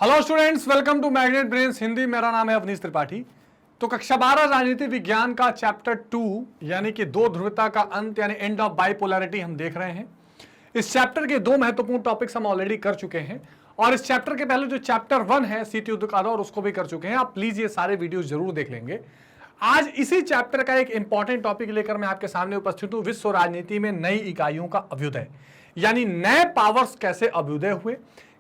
Hello students, welcome to Magnet Brains Hindi. मेरा नाम है अवनीश त्रिपाठी। तो कक्षा 12 राजनीति विज्ञान का चैप्टर 2 यानी कि दो ध्रुवता का अंत यानी एंड ऑफ बाइपोलैरिटी हम देख रहे हैं। इस चैप्टर के दो महत्वपूर्ण टॉपिक्स हम ऑलरेडी कर चुके हैं और इस चैप्टर के पहले जो चैप्टर 1 है शीत युद्ध का दौर उसको भी कर चुके हैं। आप प्लीज ये सारे वीडियो जरूर देख लेंगे। आज इसी चैप्टर का एक इंपॉर्टेंट टॉपिक लेकर मैं आपके सामने उपस्थित हूं। विश्व राजनीति में नई इकाइयों का अभ्युदय यानी नए पावर्स कैसे अभ्युदय हुए,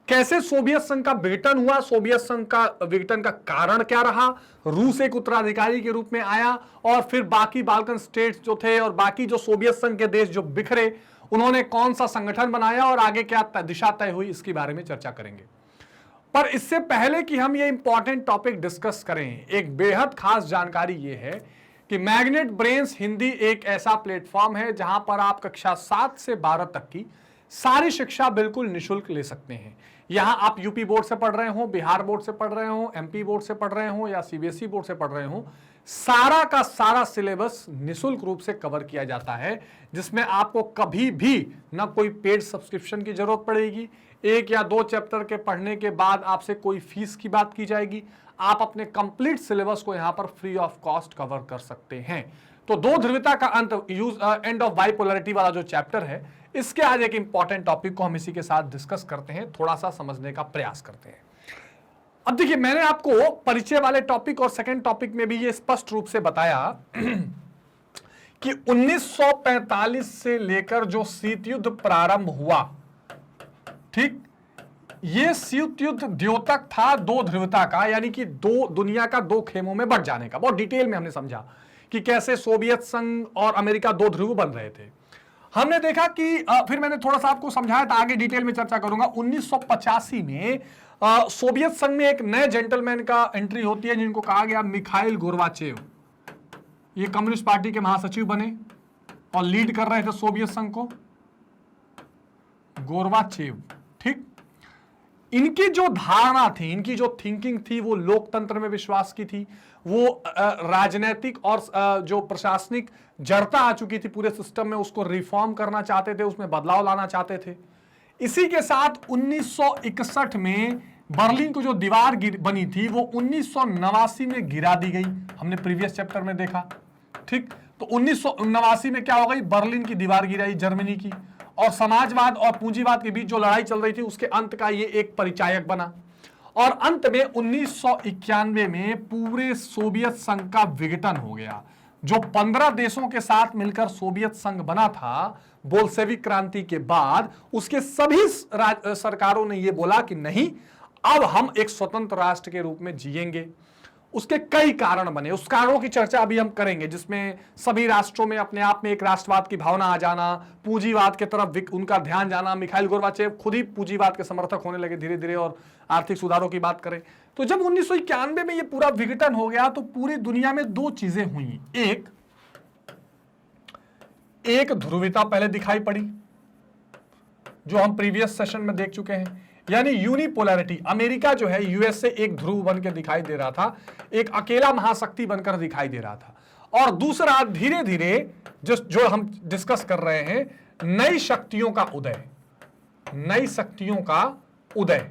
कैसे सोवियत संघ का विघटन हुआ, सोवियत संघ का विघटन का कारण क्या रहा, रूस एक उत्तराधिकारी के रूप में आया और फिर बाकी बाल्कन स्टेट्स जो थे और बाकी जो सोवियत संघ के देश जो बिखरे उन्होंने कौन सा संगठन बनाया और आगे क्या दिशा तय हुई, इसके बारे में चर्चा करेंगे। पर इससे पहले कि हम ये इंपॉर्टेंट टॉपिक डिस्कस करें, एक बेहद खास जानकारी ये है कि मैग्नेट ब्रेन्स हिंदी एक ऐसा प्लेटफॉर्म है जहां पर आप कक्षा 7 से 12 तक की सारी शिक्षा बिल्कुल निशुल्क ले सकते हैं। यहां आप यूपी बोर्ड से पढ़ रहे हो, बिहार बोर्ड से पढ़ रहे हो, एमपी बोर्ड से पढ़ रहे हो या सीबीएसई बोर्ड से पढ़ रहे हो, सारा का सारा सिलेबस निशुल्क रूप से कवर किया जाता है, जिसमें आपको कभी भी ना कोई पेड सब्सक्रिप्शन की जरूरत पड़ेगी। एक या दो चैप्टर के पढ़ने के बाद आपसे कोई फीस की बात की जाएगी। आप अपने कंप्लीट सिलेबस को यहां पर फ्री ऑफ कॉस्ट कवर कर सकते हैं। तो दो ध्रुवता का अंत एंड ऑफ बाइपोलैरिटी वाला जो चैप्टर है, इसके आज एक इंपॉर्टेंट टॉपिक को हम इसी के साथ डिस्कस करते हैं, थोड़ा सा समझने का प्रयास करते हैं। अब देखिए, मैंने आपको परिचय वाले टॉपिक और सेकंड टॉपिक में भी ये स्पष्ट रूप से बताया कि 1945 से लेकर जो शीत युद्ध प्रारंभ हुआ, ठीक, ये शीत युद्ध द्योतक था दो ध्रुवता का, यानी कि दो दुनिया का दो खेमों में बढ़ जाने का। बहुत डिटेल में हमने समझा कि कैसे सोवियत संघ और अमेरिका दो ध्रुव बन रहे थे। हमने देखा कि फिर मैंने थोड़ा सा आपको समझाया था, आगे डिटेल में चर्चा करूंगा। 1985 में सोवियत संघ में एक नए जेंटलमैन का एंट्री होती है जिनको कहा गया मिखाइल गोर्बाचेव। ये कम्युनिस्ट पार्टी के महासचिव बने और लीड कर रहे थे सोवियत संघ को, गोर्बाचेव। ठीक, इनकी जो धारणा थी, इनकी जो थिंकिंग थी, वो लोकतंत्र में विश्वास की थी। वो राजनीतिक और जो प्रशासनिक जड़ता आ चुकी थी पूरे सिस्टम में, उसको रिफॉर्म करना चाहते थे, उसमें बदलाव लाना चाहते थे। इसी के साथ 1961 में बर्लिन को जो दीवार बनी थी वो 1989 में गिरा दी गई। हमने प्रीवियस चैप्टर में देखा। ठीक, तो 1989 में क्या हो गई, बर्लिन की दीवार गिराई जर्मनी की, और समाजवाद और पूंजीवाद के बीच जो लड़ाई चल रही थी उसके अंत का ये एक परिचायक बना। और अंत में 1991 में पूरे सोवियत संघ का विघटन हो गया। जो 15 देशों के साथ मिलकर सोवियत संघ बना था बोल्शेविक क्रांति के बाद, उसके सभी सरकारों ने यह बोला कि नहीं, अब हम एक स्वतंत्र राष्ट्र के रूप में जिएंगे। उसके कई कारण बने, उस कारणों की चर्चा अभी हम करेंगे, जिसमें सभी राष्ट्रों में अपने आप में एक राष्ट्रवाद की भावना आ जाना, पूंजीवाद की तरफ उनका ध्यान जाना। मिखाइल गोर्बाचेव खुद ही पूंजीवाद के समर्थक होने लगे धीरे धीरे, और आर्थिक सुधारों की बात करें तो जब 1991 में ये पूरा विघटन हो गया तो पूरी दुनिया में दो चीजें हुई। एक ध्रुवीयता पहले दिखाई पड़ी, जो हम प्रीवियस सेशन में देख चुके हैं, यानी यूनिपोलैरिटी। अमेरिका जो है यूएस से एक ध्रुव बन के दिखाई दे रहा था, एक अकेला महाशक्ति बनकर दिखाई दे रहा था। और दूसरा, धीरे धीरे जो हम डिस्कस कर रहे हैं, नई शक्तियों का उदय, नई शक्तियों का उदय।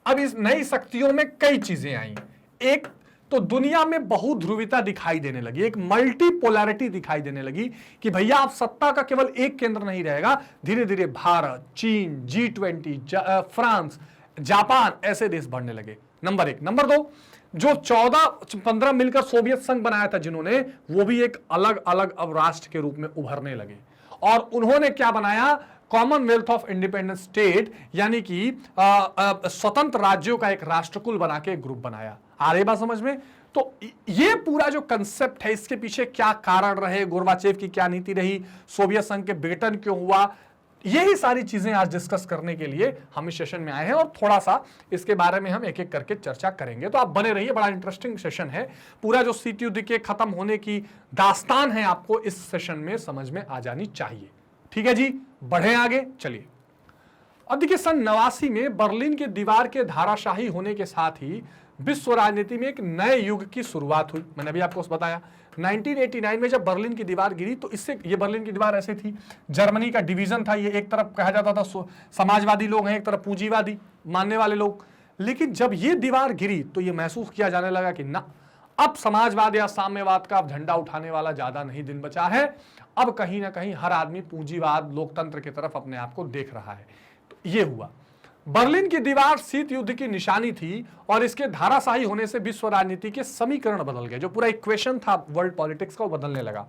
अब इस नई शक्तियों में कई चीजें आई। एक तो दुनिया में बहुध्रुविता दिखाई देने लगी, एक मल्टीपोलैरिटी दिखाई देने लगी कि भैया आप सत्ता का केवल एक केंद्र नहीं रहेगा। धीरे धीरे भारत, चीन, G20, फ्रांस, जापान, ऐसे देश बढ़ने लगे। नंबर एक। नंबर दो, जो 14-15 मिलकर सोवियत संघ बनाया था जिन्होंने, वो भी एक अलग अलग अब राष्ट्र के रूप में उभरने लगे। और उन्होंने क्या बनाया, कॉमनवेल्थ ऑफ इंडिपेंडेंट स्टेट, यानी कि स्वतंत्र राज्यों का एक राष्ट्रकुल बना के एक ग्रुप बनाया। आ रही बात समझ में? तो ये पूरा जो कंसेप्ट है, इसके पीछे क्या कारण रहे, गोर्बाचेव की क्या नीति रही, सोवियत संघ के विघटन क्यों हुआ, यही सारी चीजें आज डिस्कस करने के लिए हम इस सेशन में आए हैं और थोड़ा सा इसके बारे में हम एक एक करके चर्चा करेंगे। तो आप बने रहिए, बड़ा इंटरेस्टिंग सेशन है। पूरा जो शीत युद्ध के खत्म होने की दास्तान है आपको इस सेशन में समझ में आ जानी चाहिए। ठीक है जी, बढ़े आगे, चलिए। अब देखिए, सन 89 में बर्लिन की दीवार के धाराशाही होने के साथ ही विश्व राजनीति में एक नए युग की शुरुआत हुई। मैंने अभी आपको बताया 1989 में जब बर्लिन की दीवार गिरी, तो इससे ये बर्लिन की दीवार ऐसे थी, जर्मनी का डिवीजन था। ये एक तरफ कहा जाता था समाजवादी लोग हैं, एक तरफ पूंजीवादी मानने वाले लोग। लेकिन जब ये दीवार गिरी तो ये महसूस किया जाने लगा कि ना, अब समाजवाद या साम्यवाद का झंडा उठाने वाला ज्यादा नहीं दिन बचा है। अब कहीं ना कहीं हर आदमी पूंजीवाद, लोकतंत्र की तरफ अपने आप को देख रहा है। तो ये हुआ। बर्लिन की दीवार शीत युद्ध की निशानी थी और इसके धाराशाही होने से विश्व राजनीति के समीकरण बदल गए। जो पूरा इक्वेशन था वर्ल्ड पॉलिटिक्स का, वो बदलने लगा।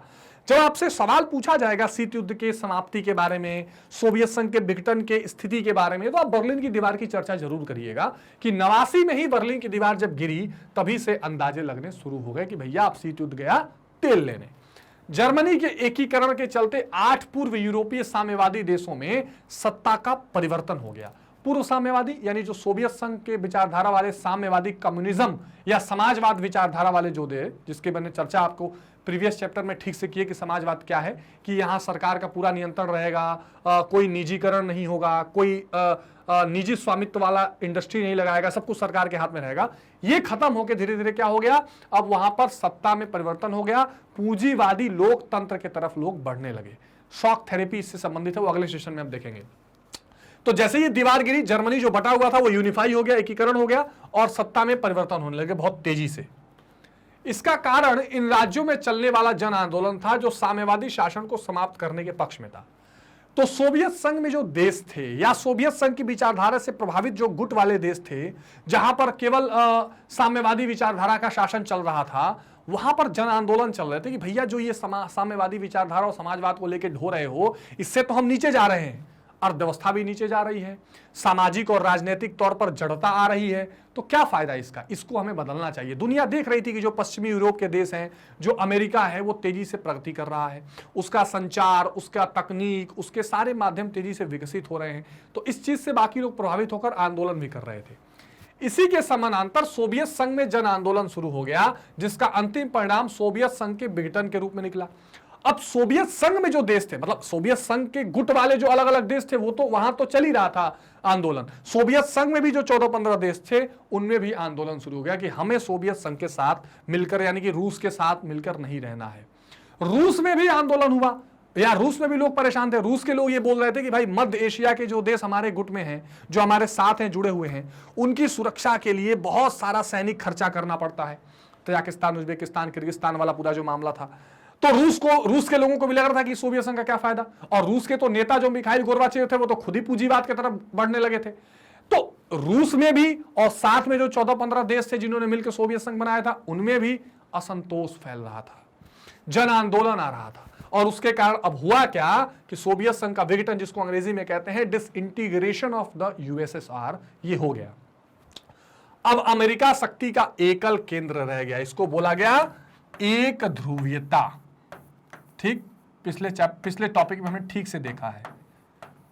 जब आपसे सवाल पूछा जाएगा शीत युद्ध के समाप्ति के बारे में, सोवियत संघ के विघटन के स्थिति के बारे में, तो आप बर्लिन की दीवार की चर्चा जरूर करिएगा कि 89 में ही बर्लिन की दीवार जब गिरी तभी से अंदाजे लगने शुरू हो गए कि भैया अब शीत युद्ध गया तेल लेने। जर्मनी के एकीकरण के चलते 8 पूर्व यूरोपीय साम्यवादी देशों में सत्ता का परिवर्तन हो गया। पूर्व साम्यवादी यानी जो सोवियत संघ के विचारधारा वाले साम्यवादी कम्युनिज्म या समाजवाद विचारधारा वाले जो दे, जिसके मैंने चर्चा आपको प्रीवियस चैप्टर में ठीक से किए कि समाजवाद क्या है, कि यहाँ सरकार का पूरा नियंत्रण रहेगा, कोई निजीकरण नहीं होगा, कोई निजी स्वामित्व वाला इंडस्ट्री नहीं लगाएगा, सब कुछ सरकार के हाथ में रहेगा। ये खत्म होकर धीरे धीरे क्या हो गया, अब वहां पर सत्ता में परिवर्तन हो गया, पूंजीवादी लोकतंत्र की तरफ लोग बढ़ने लगे। शॉक थेरेपी इससे संबंधित है, वो अगले सेशन में हम देखेंगे। तो जैसे ये दीवार गिरी, जर्मनी जो बटा हुआ था वो यूनिफाई हो गया, एकीकरण हो गया और सत्ता में परिवर्तन होने लगे बहुत तेजी से। इसका कारण इन राज्यों में चलने वाला जन आंदोलन था जो साम्यवादी शासन को समाप्त करने के पक्ष में था। तो सोवियत संघ में जो देश थे या सोवियत संघ की विचारधारा से प्रभावित जो गुट वाले देश थे, जहां पर केवल साम्यवादी विचारधारा का शासन चल रहा था, वहां पर जन आंदोलन चल रहे थे कि भैया जो ये साम्यवादी विचारधारा और समाजवाद को लेकर ढो रहे हो, इससे तो हम नीचे जा रहे हैं, अर्थव्यवस्था भी नीचे जा रही है, सामाजिक और राजनीतिक तौर पर जड़ता आ रही है, तो क्या फायदा इसका, इसको हमें बदलना चाहिए। दुनिया देख रही थी कि जो पश्चिमी यूरोप के देश हैं, जो अमेरिका है, वो तेजी से प्रगति कर रहा है, उसका संचार, उसका तकनीक, उसके सारे माध्यम तेजी से विकसित हो रहे हैं। तो इस चीज से बाकी लोग प्रभावित होकर आंदोलन भी कर रहे थे। इसी के समानांतर सोवियत संघ में जन आंदोलन शुरू हो गया, जिसका अंतिम परिणाम सोवियत संघ के विघटन के रूप में निकला। अब सोवियत संघ में जो देश थे, मतलब सोवियत संघ के गुट वाले जो अलग अलग देश थे, वो तो वहां तो चल ही रहा था आंदोलन। सोवियत संघ में भी जो 14-15 देश थे, उनमें भी आंदोलन शुरू हो गया कि हमें सोवियत संघ के साथ मिलकर, यानी कि रूस के साथ मिलकर नहीं रहना है। रूस में भी आंदोलन हुआ, या रूस में भी लोग परेशान थे। रूस के लोग ये बोल रहे थे कि भाई मध्य एशिया के जो देश हमारे गुट में हैं, जो हमारे साथ हैं, जुड़े हुए हैं, उनकी सुरक्षा के लिए बहुत सारा सैनिक खर्चा करना पड़ता है। तजाकिस्तान, उज्बेकिस्तान, किर्गिस्तान वाला पूरा जो मामला था, तो रूस के लोगों को भी लग रहा था कि सोवियत संघ का क्या फायदा। और रूस के तो नेता जो मिखाइल गोर्बाचेव थे, वो तो खुद ही पूंजीवाद की तरफ बढ़ने लगे थे। तो रूस में भी और साथ में जो 14-15 देश थे जिन्होंने मिलकर सोवियत संघ बनाया था, उनमें भी असंतोष फैल रहा था, जन आंदोलन आ रहा था। और उसके कारण अब हुआ क्या कि सोवियत संघ का विघटन, जिसको अंग्रेजी में कहते हैं डिसइंटीग्रेशन ऑफ द यूएसएसआर, ये हो गया। अब अमेरिका शक्ति का एकल केंद्र रह गया, इसको बोला गया एक ध्रुवीयता। ठीक, पिछले टॉपिक में हमने ठीक से देखा है,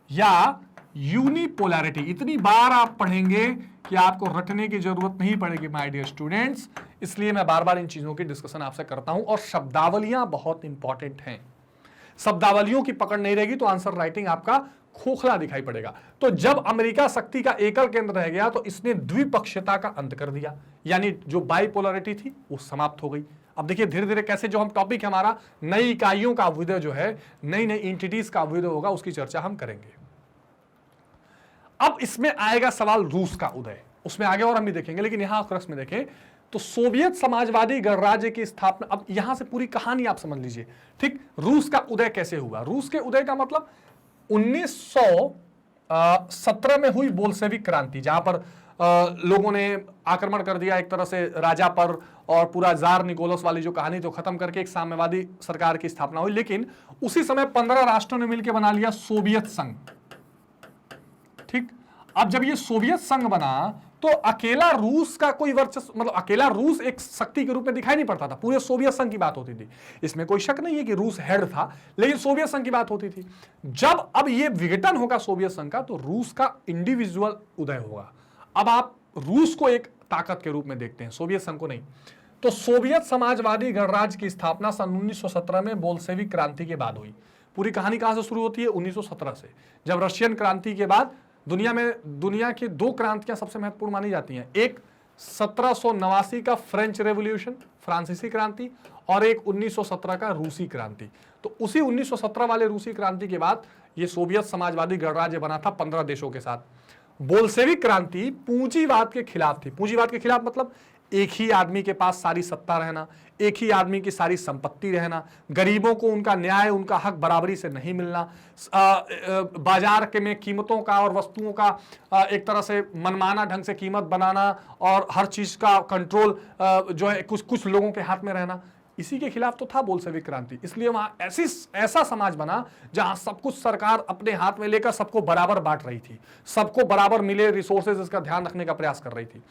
या यूनिपोलैरिटी। इतनी बार आप पढ़ेंगे कि आपको रटने की जरूरत नहीं पड़ेगी माय डियर स्टूडेंट्स, इसलिए मैं बार बार इन चीजों की डिस्कशन आपसे करता हूं। और शब्दावलियां बहुत इंपॉर्टेंट हैं, शब्दावलियों की पकड़ नहीं रहेगी तो आंसर राइटिंग आपका खोखला दिखाई पड़ेगा। तो जब अमेरिका शक्ति का एकल केंद्र रह गया तो इसने द्विपक्षीयता का अंत कर दिया, यानी जो बाइपोलैरिटी थी वो समाप्त हो गई। अब देखिए धीरे धीरे कैसे, जो हम टॉपिक हमारा नई इकाइयों का अभ्युदय जो है, नई नई एंटिटीज का अभ्युदय होगा, उसकी चर्चा हम करेंगे। अब इसमें आएगा सवाल रूस का उदय, उसमें आगे और हम भी देखेंगे, लेकिन यहां क्रक्स में देखें तो सोवियत समाजवादी गणराज्य की स्थापना, अब यहां से पूरी कहानी आप समझ लीजिए। ठीक, रूस का उदय कैसे हुआ। रूस के उदय का मतलब 1917 में हुई बोल्शेविक क्रांति, जहां पर लोगों ने आक्रमण कर दिया एक तरह से राजा पर, और पूरा जार निकोलस वाली जो कहानी तो खत्म करके एक साम्यवादी सरकार की स्थापना हुई। लेकिन उसी समय 15 राष्ट्रों ने मिलकर बना लिया सोवियत संघ। ठीक, अब जब ये सोवियत संघ बना तो अकेला रूस का कोई वर्चस्व, मतलब अकेला रूस एक शक्ति के रूप में दिखाई नहीं पड़ता था, पूरे सोवियत संघ की बात होती थी। इसमें कोई शक नहीं है कि रूस हेड था, लेकिन सोवियत संघ की बात होती थी। जब अब ये विघटन होगा सोवियत संघ का, तो रूस का इंडिविजुअल उदय होगा। अब आप रूस को एक ताकत के रूप में देखते हैं, सोवियत संघ को नहीं। तो सोवियत समाजवादी गणराज्य की स्थापना सन 1917 में बोल्शेविक क्रांति के बाद हुई। पूरी कहानी कहां से शुरू होती है, 1917 से, जब रशियन क्रांति के बाद दुनिया की 2 क्रांतियां सबसे महत्वपूर्ण मानी जाती हैं। एक 1789 का फ्रेंच रेवोल्यूशन, फ्रांसीसी क्रांति, और एक 1917 का रूसी क्रांति। तो उसी 1917 वाले रूसी क्रांति के बाद ये सोवियत समाजवादी गणराज्य बना था 15 देशों के साथ। बोल्शेविक क्रांति पूंजीवाद के खिलाफ थी। पूंजीवाद के खिलाफ मतलब एक ही आदमी के पास सारी सत्ता रहना, एक ही आदमी की सारी संपत्ति रहना, गरीबों को उनका न्याय, उनका हक बराबरी से नहीं मिलना, बाजार के में कीमतों का और वस्तुओं का एक तरह से मनमाना ढंग से कीमत बनाना और हर चीज का कंट्रोल जो है कुछ लोगों के हाथ में रहना। इसी के खिलाफ तो था बोल्शेविक क्रांति। इसलिए वहां ऐसा समाज बना जहां सब कुछ सरकार अपने हाथ में लेकर सबको बराबर बांट रही थी, सबको बराबर मिले रिसोर्सेज, इसका ध्यान रखने का प्रयास कर रही थी।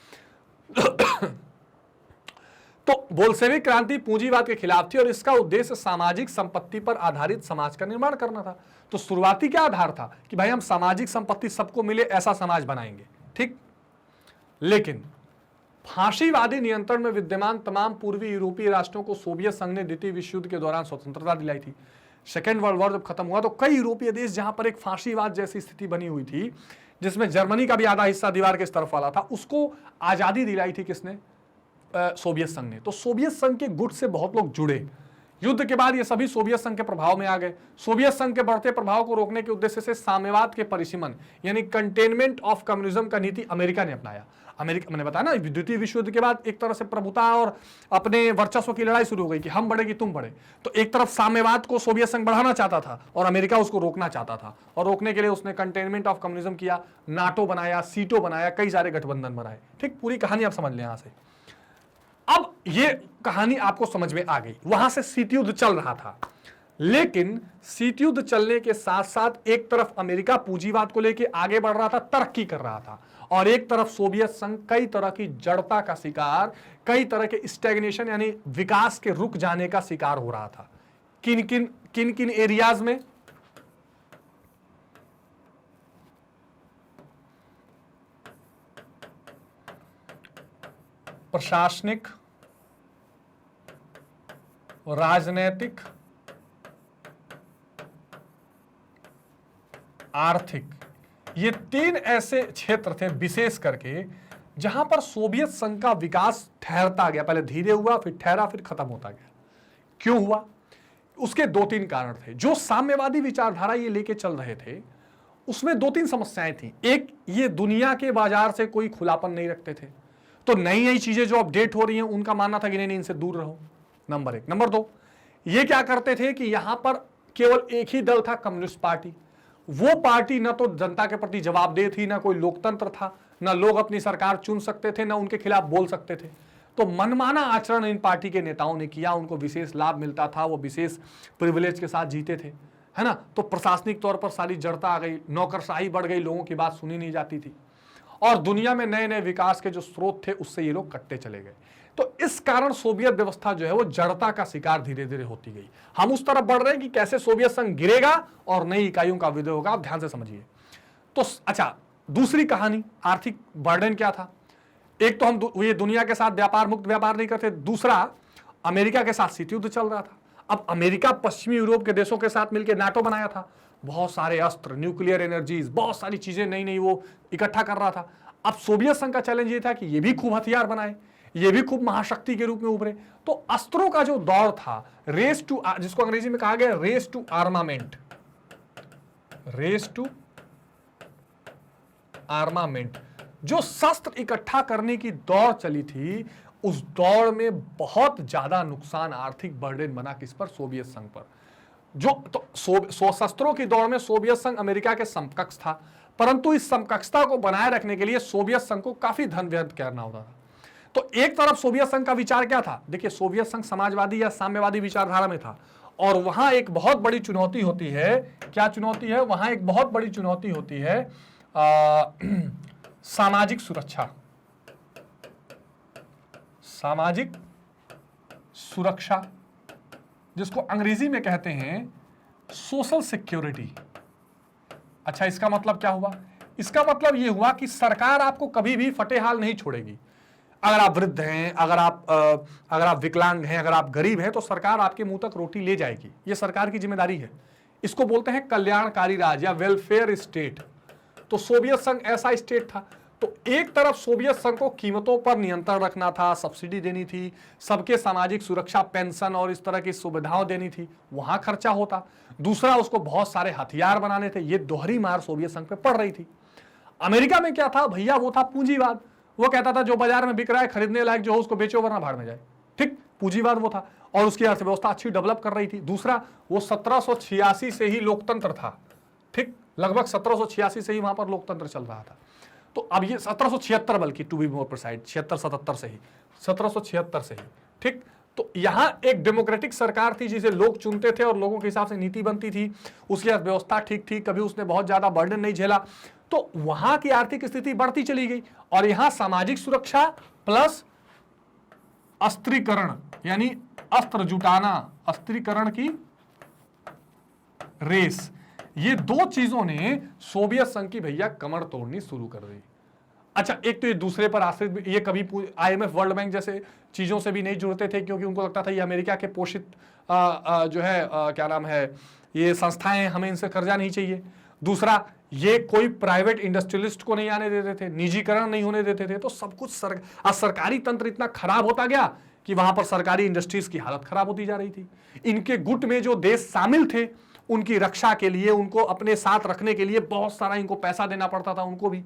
तो बोल्शेविक क्रांति पूंजीवाद के खिलाफ थी और इसका उद्देश्य सामाजिक संपत्ति पर आधारित समाज का निर्माण करना था। तो शुरुआती क्या आधार था कि भाई हम सामाजिक संपत्ति सबको मिले ऐसा समाज बनाएंगे, ठीक। लेकिन फांसीवादी नियंत्रण में विद्यमान तमाम पूर्वी यूरोपीय राष्ट्रों को सोवियत संघ ने द्वितीय विश्व युद्ध के दौरान स्वतंत्रता दिलाई थी। सेकेंड वर्ल्ड वॉर जब खत्म हुआ तो कई यूरोपीय देश जहां पर एक फांसीवाद जैसी स्थिति बनी हुई थी, जिसमें जर्मनी का भी आधा हिस्सा दीवार के इस तरफ वाला था, उसको आजादी दिलाई थी किसने? सोवियत संघ ने। तो सोवियत संघ के गुट से बहुत लोग जुड़े। युद्ध के बाद ये सभी सोवियत संघ के प्रभाव में आ गए। सोवियत संघ के बढ़ते प्रभाव को रोकने के उद्देश्य से साम्यवाद के परिसीमन यानी कंटेनमेंट ऑफ कम्युनिज्म का नीति अमेरिका ने अपनाया। अमेरिका, मैंने बताया ना, द्वितीय विश्व युद्ध के बाद एक तरह से प्रभुता और अपने वर्चस्व की लड़ाई शुरू हो गई कि हम बढ़े कि तुम बढ़े। तो एक तरफ साम्यवाद को सोवियत संघ बढ़ाना चाहता था और अमेरिका उसको रोकना चाहता था, और रोकने के लिए उसने कंटेनमेंट ऑफ कम्युनिज्म किया, नाटो बनाया, सीटो बनाया, कई सारे गठबंधन बनाए। ठीक, पूरी कहानी आप समझ लें यहां से। अब ये कहानी आपको समझ में आ गई। वहां से शीत युद्ध चल रहा था, लेकिन शीत युद्ध चलने के साथ साथ एक तरफ अमेरिका पूंजीवाद को लेकर आगे बढ़ रहा था, तरक्की कर रहा था, और एक तरफ सोवियत संघ कई तरह की जड़ता का शिकार, कई तरह के स्टैग्नेशन यानी विकास के रुक जाने का शिकार हो रहा था। किन किन एरियाज में? प्रशासनिक, राजनैतिक, आर्थिक, ये तीन ऐसे क्षेत्र थे विशेष करके जहां पर सोवियत संघ का विकास ठहरता गया। पहले धीरे हुआ, फिर ठहरा, फिर खत्म होता गया। क्यों हुआ? उसके दो तीन कारण थे। जो साम्यवादी विचारधारा ये लेके चल रहे थे उसमें दो तीन समस्याएं थी। एक, ये दुनिया के बाजार से कोई खुलापन नहीं रखते थे, तो नई नई चीजें जो अपडेट हो रही हैं उनका मानना था कि नहीं, इनसे दूर रहो, नंबर एक। नंबर दो, ये क्या करते थे कि यहां पर केवल एक ही दल था, कम्युनिस्ट पार्टी। वो पार्टी ना तो जनता के प्रति जवाबदेह थी, ना कोई लोकतंत्र था, ना लोग अपनी सरकार चुन सकते थे, ना उनके खिलाफ बोल सकते थे। तो मनमाना आचरण इन पार्टी के नेताओं ने किया, उनको विशेष लाभ मिलता था, वो विशेष प्रिविलेज के साथ जीते थे, है ना। तो प्रशासनिक तौर पर सारी जड़ता आ गई, नौकरशाही बढ़ गई, लोगों की बात सुनी नहीं जाती थी, और दुनिया में नए नए विकास के जो स्रोत थे उससे ये लोग कटते चले गए। तो इस कारण सोवियत व्यवस्था जो है वो जड़ता का शिकार धीरे धीरे होती गई। हम उस तरफ बढ़ रहे हैं कि कैसे सोवियत संघ गिरेगा और नई इकाइयों का विलय होगा। आप ध्यान से समझिए। तो अच्छा, दूसरी कहानी, आर्थिक बर्डन क्या था? एक तो हम ये दुनिया के साथ व्यापार, मुक्त व्यापार नहीं करते। दूसरा, अमेरिका के साथ शीत युद्ध चल रहा था। अब अमेरिका पश्चिमी यूरोप के देशों के साथ मिलकर नाटो बनाया था, बहुत सारे अस्त्र, न्यूक्लियर एनर्जीज, बहुत सारी चीजें नई नई वो इकट्ठा कर रहा था। अब सोवियत संघ का चैलेंज ये था कि ये भी खूब हथियार बनाए, ये भी खूब महाशक्ति के रूप में उभरे। तो अस्त्रों का जो दौर था, रेस टू, जिसको अंग्रेजी में कहा गया race to armament, race to armament, जो शस्त्र इकट्ठा करने की दौड़ चली थी, उस दौड़ में बहुत ज्यादा नुकसान, आर्थिक बर्डन बना किस पर? सोवियत संघ पर। जो तो शस्त्रों की दौड़ में सोवियत संघ अमेरिका के समकक्ष था, परंतु इस समकक्षता को बनाए रखने के लिए सोवियत संघ को काफी धन व्यय करना होता था। तो एक तरफ सोवियत संघ का विचार क्या था? देखिए, सोवियत संघ समाजवादी या साम्यवादी विचारधारा में था, और वहां एक बहुत बड़ी चुनौती होती है। क्या चुनौती है? वहां एक बहुत बड़ी चुनौती होती है सामाजिक सुरक्षा, सामाजिक सुरक्षा, जिसको अंग्रेजी में कहते हैं सोशल सिक्योरिटी। अच्छा, इसका मतलब क्या हुआ? इसका मतलब यह हुआ कि सरकार आपको कभी भी फटेहाल नहीं छोड़ेगी। अगर आप वृद्ध हैं, अगर आप विकलांग हैं, अगर आप गरीब हैं, तो सरकार आपके मुंह तक रोटी ले जाएगी। यह सरकार की जिम्मेदारी है। इसको बोलते हैं कल्याणकारी राज या वेलफेयर स्टेट। तो सोवियत संघ ऐसा स्टेट था। तो एक तरफ सोवियत संघ को कीमतों पर नियंत्रण रखना था, सब्सिडी देनी थी, सबके सामाजिक सुरक्षा, पेंशन और इस तरह की सुविधाएं देनी थी, वहां खर्चा होता। दूसरा, उसको बहुत सारे हथियार बनाने थे। ये दोहरी मार सोवियत संघ पे पड़ रही थी। अमेरिका में क्या था भैया, वो था पूंजीवाद। वो कहता था जो बाजार में बिक रहा है खरीदने लायक जो हो उसको बेचो वरना भाड़ में जाए। ठीक, पूंजीवाद वो था, और उसकी अर्थव्यवस्था अच्छी डेवलप कर रही थी। दूसरा, वो 1786 से ही लोकतंत्र था। ठीक, लगभग 1786 से ही वहां पर लोकतंत्र चल रहा था। तो अब ये 1776 बल्कि टू बी मोर प्रिसाइज 76-77 से ही, 1776 से ही। ठीक, तो यहां एक डेमोक्रेटिक सरकार थी जिसे लोग चुनते थे और लोगों के हिसाब से नीति बनती थी। उसकी अर्थव्यवस्था ठीक थी, कभी उसने बहुत ज्यादा बर्डन नहीं झेला। तो वहां की आर्थिक स्थिति बढ़ती चली गई और यहां सामाजिक सुरक्षा प्लस अस्त्रीकरण यानी अस्त्र जुटाना, अस्त्रीकरण की रेस, ये दो चीजों ने सोवियत संघ की भैया कमर तोड़नी शुरू कर दी। अच्छा, एक तो ये दूसरे पर आश्रित, ये कभी IMF वर्ल्ड बैंक जैसे चीजों से भी नहीं जुड़ते थे क्योंकि उनको लगता था ये अमेरिका के पोषित जो है क्या नाम है, ये संस्थाएं, हमें इनसे कर्जा नहीं चाहिए। दूसरा, ये कोई प्राइवेट इंडस्ट्रियलिस्ट को नहीं आने देते थे, निजीकरण नहीं होने देते थे। तो सब कुछ सरकारी तंत्र इतना खराब होता गया कि वहां पर सरकारी इंडस्ट्रीज की हालत खराब होती जा रही थी। इनके गुट में जो देश शामिल थे उनकी रक्षा के लिए, उनको अपने साथ रखने के लिए बहुत सारा इनको पैसा देना पड़ता था, उनको भी,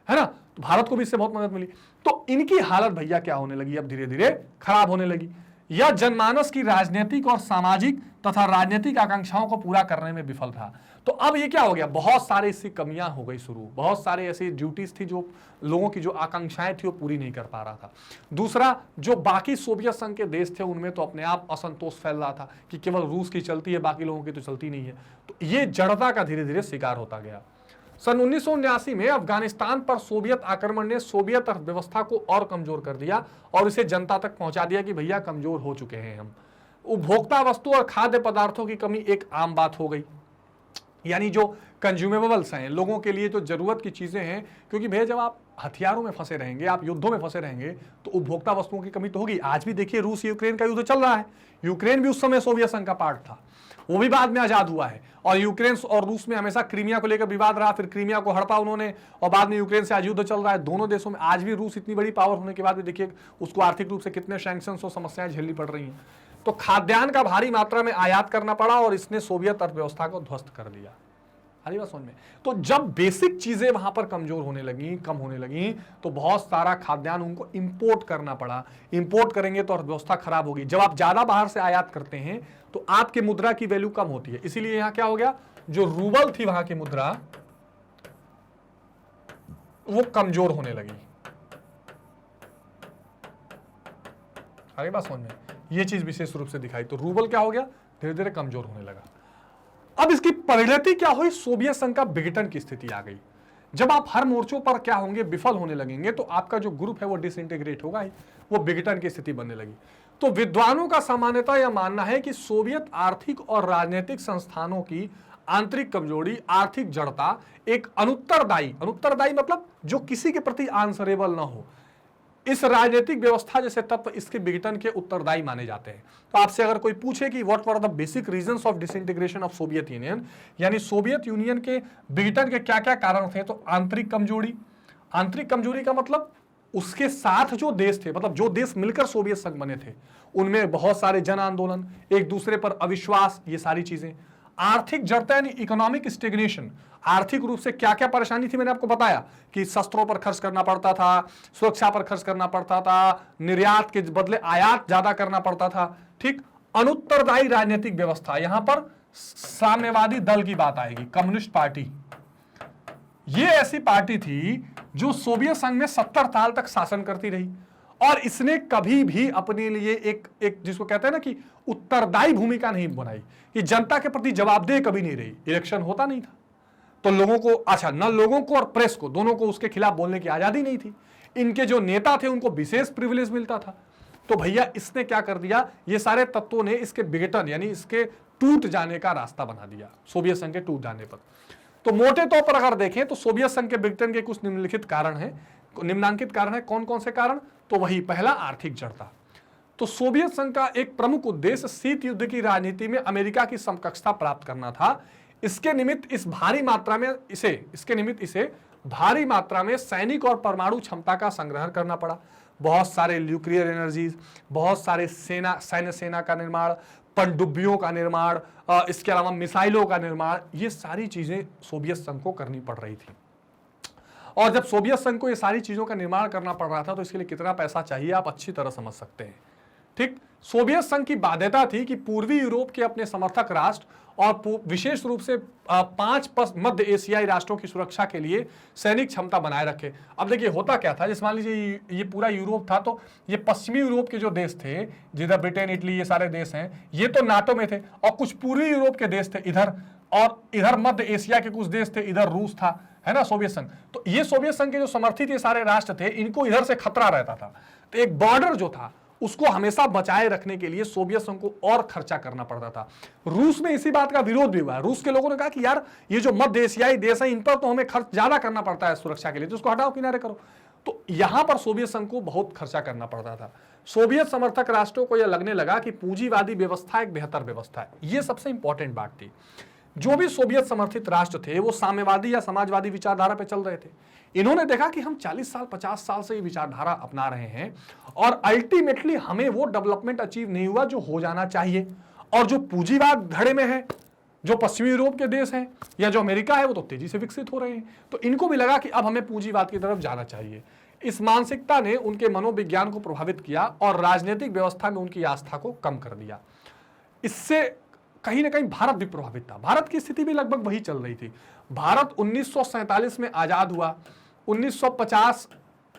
है ना। तो भारत को भी इससे बहुत मदद मिली। तो इनकी हालत भैया क्या होने लगी, अब धीरे धीरे खराब होने लगी। यह जनमानस की राजनीतिक और सामाजिक तथा राजनीतिक आकांक्षाओं को पूरा करने में विफल था। तो अब ये क्या हो गया, बहुत सारे इसकी कमियां हो गई शुरू, बहुत सारे ऐसी ड्यूटीज थी जो लोगों की जो आकांक्षाएं थी वो पूरी नहीं कर पा रहा था। दूसरा, जो बाकी सोवियत संघ के देश थे उनमें तो अपने आप असंतोष फैल रहा था कि केवल रूस की चलती है, बाकी लोगों की तो चलती नहीं है। तो ये जड़ता का धीरे धीरे शिकार होता गया। सन 1979 में अफगानिस्तान पर सोवियत आक्रमण ने सोवियत अर्थव्यवस्था को और कमजोर कर दिया और इसे जनता तक पहुंचा दिया कि भैया कमजोर हो चुके हैं हम। उपभोक्ता वस्तु और खाद्य पदार्थों की कमी एक आम बात हो गई, यानी जो कंज्यूमेबल्स हैं, लोगों के लिए जो जरूरत की चीजें हैं, क्योंकि भैया जब आप हथियारों में फंसे रहेंगे, आप युद्धों में फंसे रहेंगे तो उपभोक्ता वस्तुओं की कमी तो होगी। आज भी देखिए रूस यूक्रेन का युद्ध चल रहा है। यूक्रेन भी उस समय सोवियत संघ का पार्ट था, वो भी बाद में आजाद हुआ है। और यूक्रेन और रूस में हमेशा क्रीमिया को लेकर विवाद रहा, फिर क्रीमिया को हड़पा उन्होंने और बाद में यूक्रेन से आज युद्ध चल रहा है। दोनों देशों में आज भी रूस इतनी बड़ी पावर होने के बाद भी देखिए उसको आर्थिक रूप से कितने सैंक्शंस और समस्याएं झेलनी पड़ रही हैं। तो खाद्यान्न का भारी मात्रा में आयात करना पड़ा और इसने सोवियत अर्थव्यवस्था को ध्वस्त कर दिया। हरी बात समझ में। तो जब बेसिक चीजें वहां पर कमजोर होने लगी, कम होने लगी, तो बहुत सारा खाद्यान्न उनको इंपोर्ट करना पड़ा। इंपोर्ट करेंगे तो अर्थव्यवस्था खराब होगी। जब आप ज्यादा बाहर से आयात करते हैं तो आपके मुद्रा की वैल्यू कम होती है। इसीलिए यहां क्या हो गया, जो रूबल थी वहां की मुद्रा वो कमजोर होने लगी। हरी बात समझ में। ये चीज विशेष रूप से दिखाई, तो रूबल क्या हो गया, धीरे धीरे कमजोर होने लगा। अब इसकी परिणति क्या हुई, सोवियत संघ का विघटन की स्थिति आ गई। जब आप हर मोर्चों पर क्या होंगे, विफल होने लगेंगे, तो आपका जो ग्रुप है वो डिसइंटीग्रेट होगा ही, वो विघटन की स्थिति बनने लगी। तो विद्वानों का सामान्यतः यह मानना है कि सोवियत आर्थिक और राजनीतिक संस्थानों की आंतरिक कमजोरी, आर्थिक जड़ता, एक अनुत्तरदायी मतलब जो किसी के प्रति आंसरेबल ना हो, इस राजनीतिक व्यवस्था जैसे तत्व इसके विघटन के उत्तरदायी माने जाते हैं। तो आपसे अगर कोई पूछे कि what were the basic reasons of disintegration of Soviet union, यानी सोवियत यूनियन के विघटन के क्या क्या कारण थे, तो आंतरिक कमजोरी का मतलब उसके साथ जो देश थे, मतलब जो देश मिलकर सोवियत संघ बने थे, उनमें बहुत सारे जन आंदोलन, एक दूसरे पर अविश्वास, ये सारी चीजें। आर्थिक जड़ता यानी इकोनॉमिक स्टेग्नेशन, आर्थिक रूप से क्या क्या परेशानी थी मैंने आपको बताया कि शस्त्रों पर खर्च करना पड़ता था, सुरक्षा पर खर्च करना पड़ता था, निर्यात के बदले आयात ज्यादा करना पड़ता था। ठीक, अनुत्तरदायी राजनीतिक व्यवस्था, यहां पर साम्यवादी दल की बात आएगी, कम्युनिस्ट पार्टी। ये ऐसी पार्टी थी जो सोवियत संघ में 70 साल तक शासन करती रही और इसने कभी भी अपने लिए एक जिसको कहते हैं ना कि उत्तरदायी भूमिका नहीं बनाई, कि जनता के प्रति जवाबदेह कभी नहीं रही। इलेक्शन होता नहीं था तो लोगों को, अच्छा, न लोगों को और प्रेस को, दोनों को उसके खिलाफ बोलने की आजादी नहीं थी। इनके जो नेता थे उनको विशेष प्रिविलेज मिलता था। तो भैया इसने क्या कर दिया, ये सारे तत्वों ने इसके विघटन यानी इसके टूट जाने का रास्ता बना दिया, सोवियत संघ के टूट जाने पर। तो मोटे तौर पर अगर देखें तो सोवियत संघ के विघटन के कुछ निम्नलिखित कारण हैं, निम्नांकित कारण है। कौन कौन से कारण, तो वही पहला, आर्थिक जड़ता। तो सोवियत संघ का एक प्रमुख उद्देश्य शीत युद्ध की राजनीति में अमेरिका की समकक्षता प्राप्त करना था। इसके निमित्त इसे भारी मात्रा में सैनिक और परमाणु क्षमता का संग्रहण करना पड़ा। बहुत सारे न्यूक्लियर एनर्जीज, बहुत सारे सैन्य सेना का निर्माण, पनडुब्बियों का निर्माण, इसके अलावा मिसाइलों का निर्माण, ये सारी चीजें सोवियत संघ को करनी पड़ रही थी। और जब सोवियत संघ को ये सारी चीजों का निर्माण करना पड़ रहा था तो इसके लिए कितना पैसा चाहिए आप अच्छी तरह समझ सकते हैं। ठीक, सोवियत संघ की बाध्यता थी कि पूर्वी यूरोप के अपने समर्थक राष्ट्र और विशेष रूप से 5 मध्य एशियाई राष्ट्रों की सुरक्षा के लिए सैनिक क्षमता बनाए रखे। अब देखिए होता क्या था, जैसे मान लीजिए ये पूरा यूरोप था, तो ये पश्चिमी यूरोप के जो देश थे, जिधर ब्रिटेन, इटली, ये सारे देश हैं, ये तो नाटो में थे, और कुछ पूर्वी यूरोप के देश थे इधर, और इधर मध्य एशिया के कुछ देश थे, इधर रूस था, है ना, सोवियत संघ। तो ये सोवियत संघ के जो समर्थित ये सारे राष्ट्र थे, इनको इधर से खतरा रहता था। तो एक बॉर्डर जो था उसको हमेशा बचाए रखने के लिए सोवियत संघ को और खर्चा करना पड़ता था। रूस में इसी बात का विरोध भी हुआ। रूस के लोगों ने कहा कि यार ये जो मध्य एशियाई देश है, इन पर तो हमें खर्च ज्यादा करना पड़ता है सुरक्षा के लिए, तो उसको हटाओ, किनारे करो। तो यहां पर सोवियत संघ को बहुत खर्चा करना पड़ता था। सोवियत समर्थक राष्ट्रों को यह लगने लगा कि पूंजीवादी व्यवस्था एक बेहतर व्यवस्था है। यह सबसे इंपॉर्टेंट बात थी। जो भी सोवियत समर्थित राष्ट्र थे वो साम्यवादी या समाजवादी विचारधारा पे चल रहे थे। इन्होंने देखा कि हम 40 साल 50 साल से ये विचारधारा अपना रहे हैं और अल्टीमेटली हमें वो डेवलपमेंट अचीव नहीं हुआ जो हो जाना चाहिए, और जो पूंजीवाद धड़े में है, जो पश्चिमी यूरोप के देश हैं या जो अमेरिका है, वो तो तेजी से विकसित हो रहे हैं। तो इनको भी लगा कि अब हमें पूंजीवाद की तरफ जाना चाहिए। इस मानसिकता ने उनके मनोविज्ञान को प्रभावित किया और राजनीतिक व्यवस्था में उनकी आस्था को कम कर दिया। इससे कहीं ना कहीं भारत भी प्रभावित था। भारत की स्थिति भी लगभग वही चल रही थी। भारत 1947 में आजाद हुआ। 1950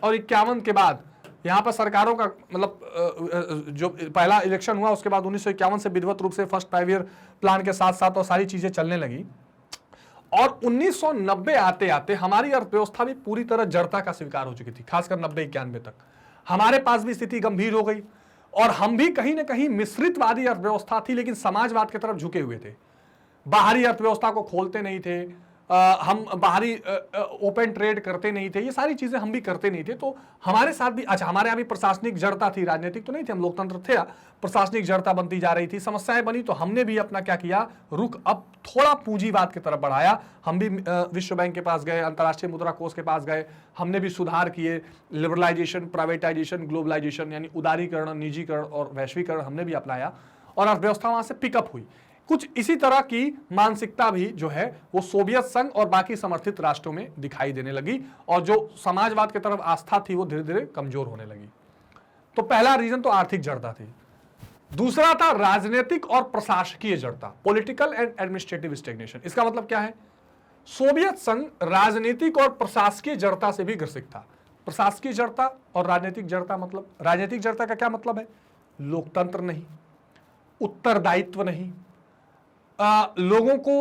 और 51 के बाद यहाँ पर सरकारों का मतलब जो पहला इलेक्शन हुआ, उसके बाद 1951 से विधिवत रूप से फर्स्ट 5 ईयर प्लान के साथ साथ और सारी चीजें चलने लगी। और 1990 आते आते हमारी अर्थव्यवस्था भी पूरी तरह जड़ता का स्वीकार हो चुकी थी। खासकर 90-91 तक हमारे पास भी स्थिति गंभीर हो गई और हम भी कहीं ना कहीं मिश्रितवादी अर्थव्यवस्था थी, लेकिन समाजवाद की तरफ झुके हुए थे। बाहरी अर्थव्यवस्था को खोलते नहीं थे, हम बाहरी ओपन ट्रेड करते नहीं थे, ये सारी चीजें हम भी करते नहीं थे। तो हमारे साथ भी अच्छा, हमारे यहाँ भी प्रशासनिक जड़ता थी, राजनीतिक तो नहीं थे, हम लोकतंत्र थे, प्रशासनिक जड़ता बनती जा रही थी, समस्याएं बनी। तो हमने भी अपना क्या किया, रुख अब थोड़ा पूंजीवाद की तरफ बढ़ाया। हम भी विश्व बैंक के पास गए, अंतर्राष्ट्रीय मुद्रा कोष के पास गए, हमने भी सुधार किए, लिबरलाइजेशन, प्राइवेटाइजेशन, ग्लोबलाइजेशन यानी उदारीकरण, निजीकरण और वैश्वीकरण हमने भी अपनाया और अर्थव्यवस्था वहां से पिकअप हुई। कुछ इसी तरह की मानसिकता भी जो है वो सोवियत संघ और बाकी समर्थित राष्ट्रों में दिखाई देने लगी और जो समाजवाद की तरफ आस्था थी वो धीरे धीरे कमजोर होने लगी। तो पहला रीजन तो आर्थिक जड़ता थी। दूसरा था राजनीतिक और प्रशासकीय जड़ता, पॉलिटिकल एंड एडमिनिस्ट्रेटिव स्टैग्नेशन। इसका मतलब क्या है, सोवियत संघ राजनीतिक और प्रशासकीय जड़ता से भी ग्रसित था। प्रशासकीय जड़ता और राजनीतिक जड़ता, मतलब राजनीतिक जड़ता का क्या मतलब है, लोकतंत्र नहीं, उत्तरदायित्व नहीं, लोगों को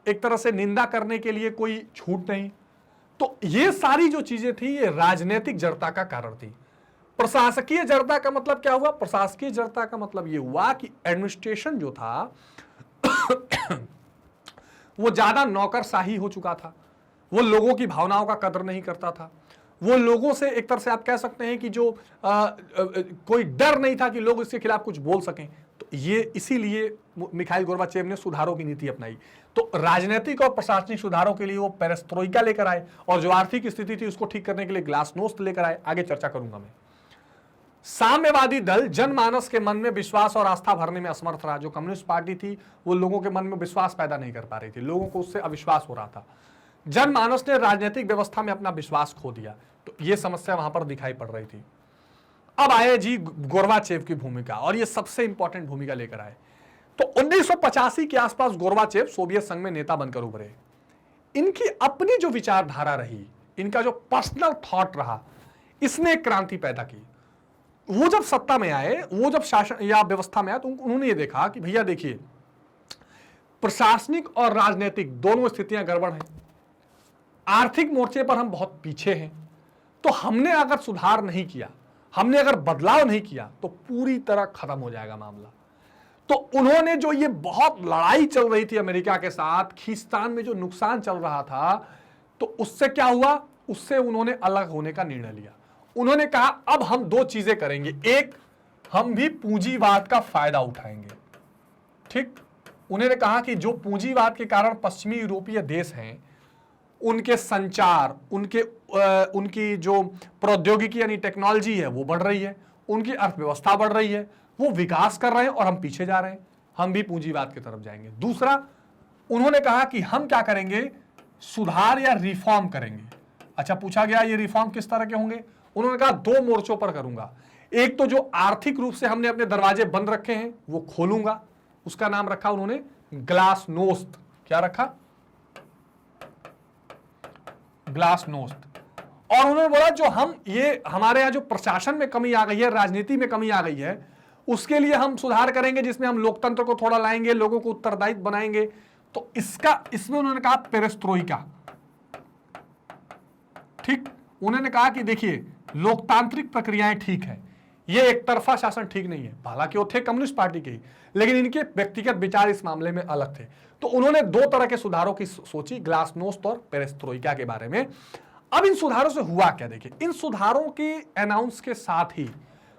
एक तरह से निंदा करने के लिए कोई छूट नहीं। तो ये सारी जो चीजें थी ये राजनीतिक जड़ता का कारण थी। प्रशासकीय जड़ता का मतलब क्या हुआ, प्रशासकीय जड़ता का मतलब ये हुआ कि एडमिनिस्ट्रेशन जो था वो ज्यादा नौकरशाही हो चुका था, वो लोगों की भावनाओं का कदर नहीं करता था, वो लोगों से एक तरह से आप कह सकते हैं कि जो कोई डर नहीं था कि लोग इसके खिलाफ कुछ बोल सकें। तो ये इसीलिए मिखाइल गोर्बाचेव ने सुधारों की नीति अपनाई। तो राजनीतिक और प्रशासनिक सुधारों के लिए वो पेरेस्ट्रोइका लेकर आए और जो आर्थिक स्थिति थी उसको ठीक करने के लिए ग्लासनोस्त लेकर आए। आगे चर्चा करूंगा मैं। साम्यवादी दल जनमानस के मन में विश्वास और आस्था भरने में असमर्थ रहा। जो कम्युनिस्ट पार्टी थी वो लोगों के मन में विश्वास पैदा नहीं कर पा रही थी, लोगों को उससे अविश्वास हो रहा था। जनमानस ने राजनीतिक व्यवस्था में अपना विश्वास खो दिया, तो ये समस्या वहां पर दिखाई पड़ रही थी। अब आए जी गोर्बाचेव की भूमिका, और ये सबसे इंपॉर्टेंट भूमिका लेकर आए। तो 1985 के आसपास गोर्बाचेव सोवियत संघ में नेता बनकर उभरे। इनकी अपनी जो विचारधारा रही, इनका जो पर्सनल थॉट रहा, इसने एक क्रांति पैदा की। वो जब सत्ता में आए, वो जब शासन या व्यवस्था में आए, तो उन्होंने ये देखा कि भैया देखिए, प्रशासनिक और राजनीतिक दोनों स्थितियां गड़बड़ हैं, आर्थिक मोर्चे पर हम बहुत पीछे हैं। तो हमने अगर सुधार नहीं किया, हमने अगर बदलाव नहीं किया, तो पूरी तरह खत्म हो जाएगा मामला। तो उन्होंने जो ये बहुत लड़ाई चल रही थी अमेरिका के साथ, खींचतान में जो नुकसान चल रहा था, तो उससे क्या हुआ, उससे उन्होंने अलग होने का निर्णय लिया। उन्होंने कहा अब हम दो चीजें करेंगे, एक हम भी पूंजीवाद का फायदा उठाएंगे। ठीक, उन्होंने कहा कि जो पूंजीवाद के कारण पश्चिमी यूरोपीय देश हैं, उनके संचार, उनकी जो प्रौद्योगिकी यानी टेक्नोलॉजी है वो बढ़ रही है, उनकी अर्थव्यवस्था बढ़ रही है, वो विकास कर रहे हैं और हम पीछे जा रहे हैं, हम भी पूंजीवाद की तरफ जाएंगे। दूसरा, उन्होंने कहा कि हम क्या करेंगे, सुधार या रिफॉर्म करेंगे। अच्छा, पूछा गया ये रिफॉर्म किस तरह के होंगे? उन्होंने कहा 2 मोर्चों पर करूंगा। एक तो जो आर्थिक रूप से हमने अपने दरवाजे बंद रखे हैं वो खोलूंगा, उसका नाम रखा उन्होंने ग्लासनोस्त। क्या रखा? ग्लासनोस्त। और उन्होंने बोला जो हम ये हमारे यहां जो प्रशासन में कमी आ गई है, राजनीति में कमी आ गई है, उसके लिए हम सुधार करेंगे, जिसमें हम लोकतंत्र को थोड़ा लाएंगे, लोगों को उत्तरदायित्व बनाएंगे। तो इसमें उन्होंने कहा पेरेस्ट्रोइका। ठीक, उन्होंने कहा कि देखिए लोकतांत्रिक प्रक्रियाएं ठीक है, ये एक तरफा शासन ठीक नहीं है। हालांकि वो थे कम्युनिस्ट पार्टी के ही, लेकिन इनके व्यक्तिगत विचार इस मामले में अलग थे। तो उन्होंने 2 तरह के सुधारों की सोची, ग्लासनोस्त और पेरेस्ट्रोइका के बारे में। अब इन सुधारों से हुआ क्या? देखिए, इन सुधारों के अनाउंस के साथ ही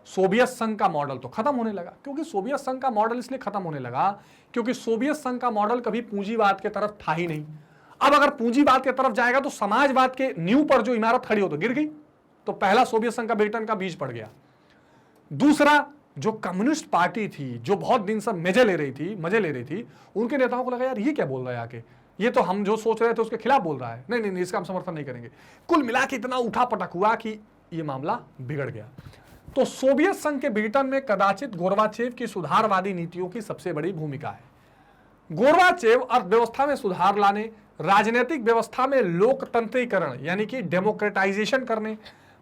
सोवियत संघ का मॉडल तो खत्म होने लगा। क्योंकि सोवियत संघ का मॉडल इसलिए खत्म होने लगा क्योंकि सोवियत संघ का मॉडल कभी पूंजीवाद के तरफ था ही नहीं। अब अगर पूंजीवाद के तरफ जाएगा तो समाजवाद के नींव पर जो इमारत खड़ी हो तो गिर गई। तो पहला सोवियत संघ का ब्रिटेन का बीज पड़ गया। दूसरा, जो कम्युनिस्ट पार्टी थी, जो बहुत दिन से मजे ले रही थी, उनके नेताओं को लगा यार ये क्या बोल रहा है आके, ये तो हम जो सोच रहे थे उसके खिलाफ बोल रहा है, नहीं, इसका हम समर्थन नहीं करेंगे। कुल मिला के इतना उठा पटक हुआ कि ये मामला बिगड़ गया। तो सोवियत संघ के ब्रिटेन में कदाचित गोर्बाचेव की सुधारवादी नीतियों की सबसे बड़ी भूमिका है। गोर्बाचेव अर्थव्यवस्था में सुधार लाने, राजनीतिक व्यवस्था में लोकतंत्रीकरण यानी कि डेमोक्रेटाइजेशन करने,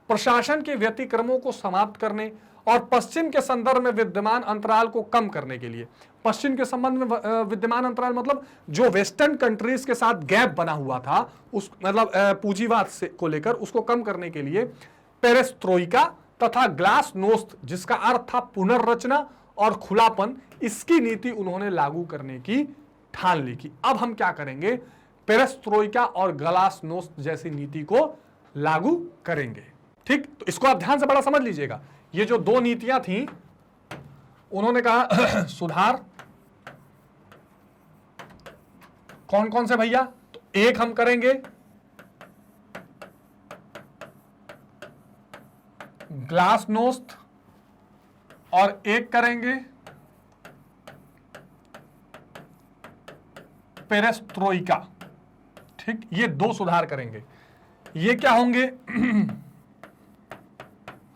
प्रशासन के व्यतिक्रमों को समाप्त करने और पश्चिम के संदर्भ में विद्यमान अंतराल को कम करने के लिए, पश्चिम के संबंध में विद्यमान अंतराल मतलब जो वेस्टर्न कंट्रीज के साथ गैप बना हुआ था, उस मतलब पूंजीवाद से को लेकर उसको कम करने के लिए पेरेस्ट्रोइका तथा ग्लासनोस्त, जिसका अर्थ था पुनर्रचना और खुलापन, इसकी नीति उन्होंने लागू करने की ठान ली कि अब हम क्या करेंगे, पेरेस्ट्रोइका और ग्लासनोस्त जैसी नीति को लागू करेंगे। ठीक, तो इसको आप ध्यान से बड़ा समझ लीजिएगा। ये जो 2 नीतियां थी, उन्होंने कहा सुधार कौन कौन से भैया? तो एक हम करेंगे ग्लासनोस्त और एक करेंगे पेरेस्ट्रोइका। ठीक, ये 2 सुधार करेंगे। ये क्या होंगे?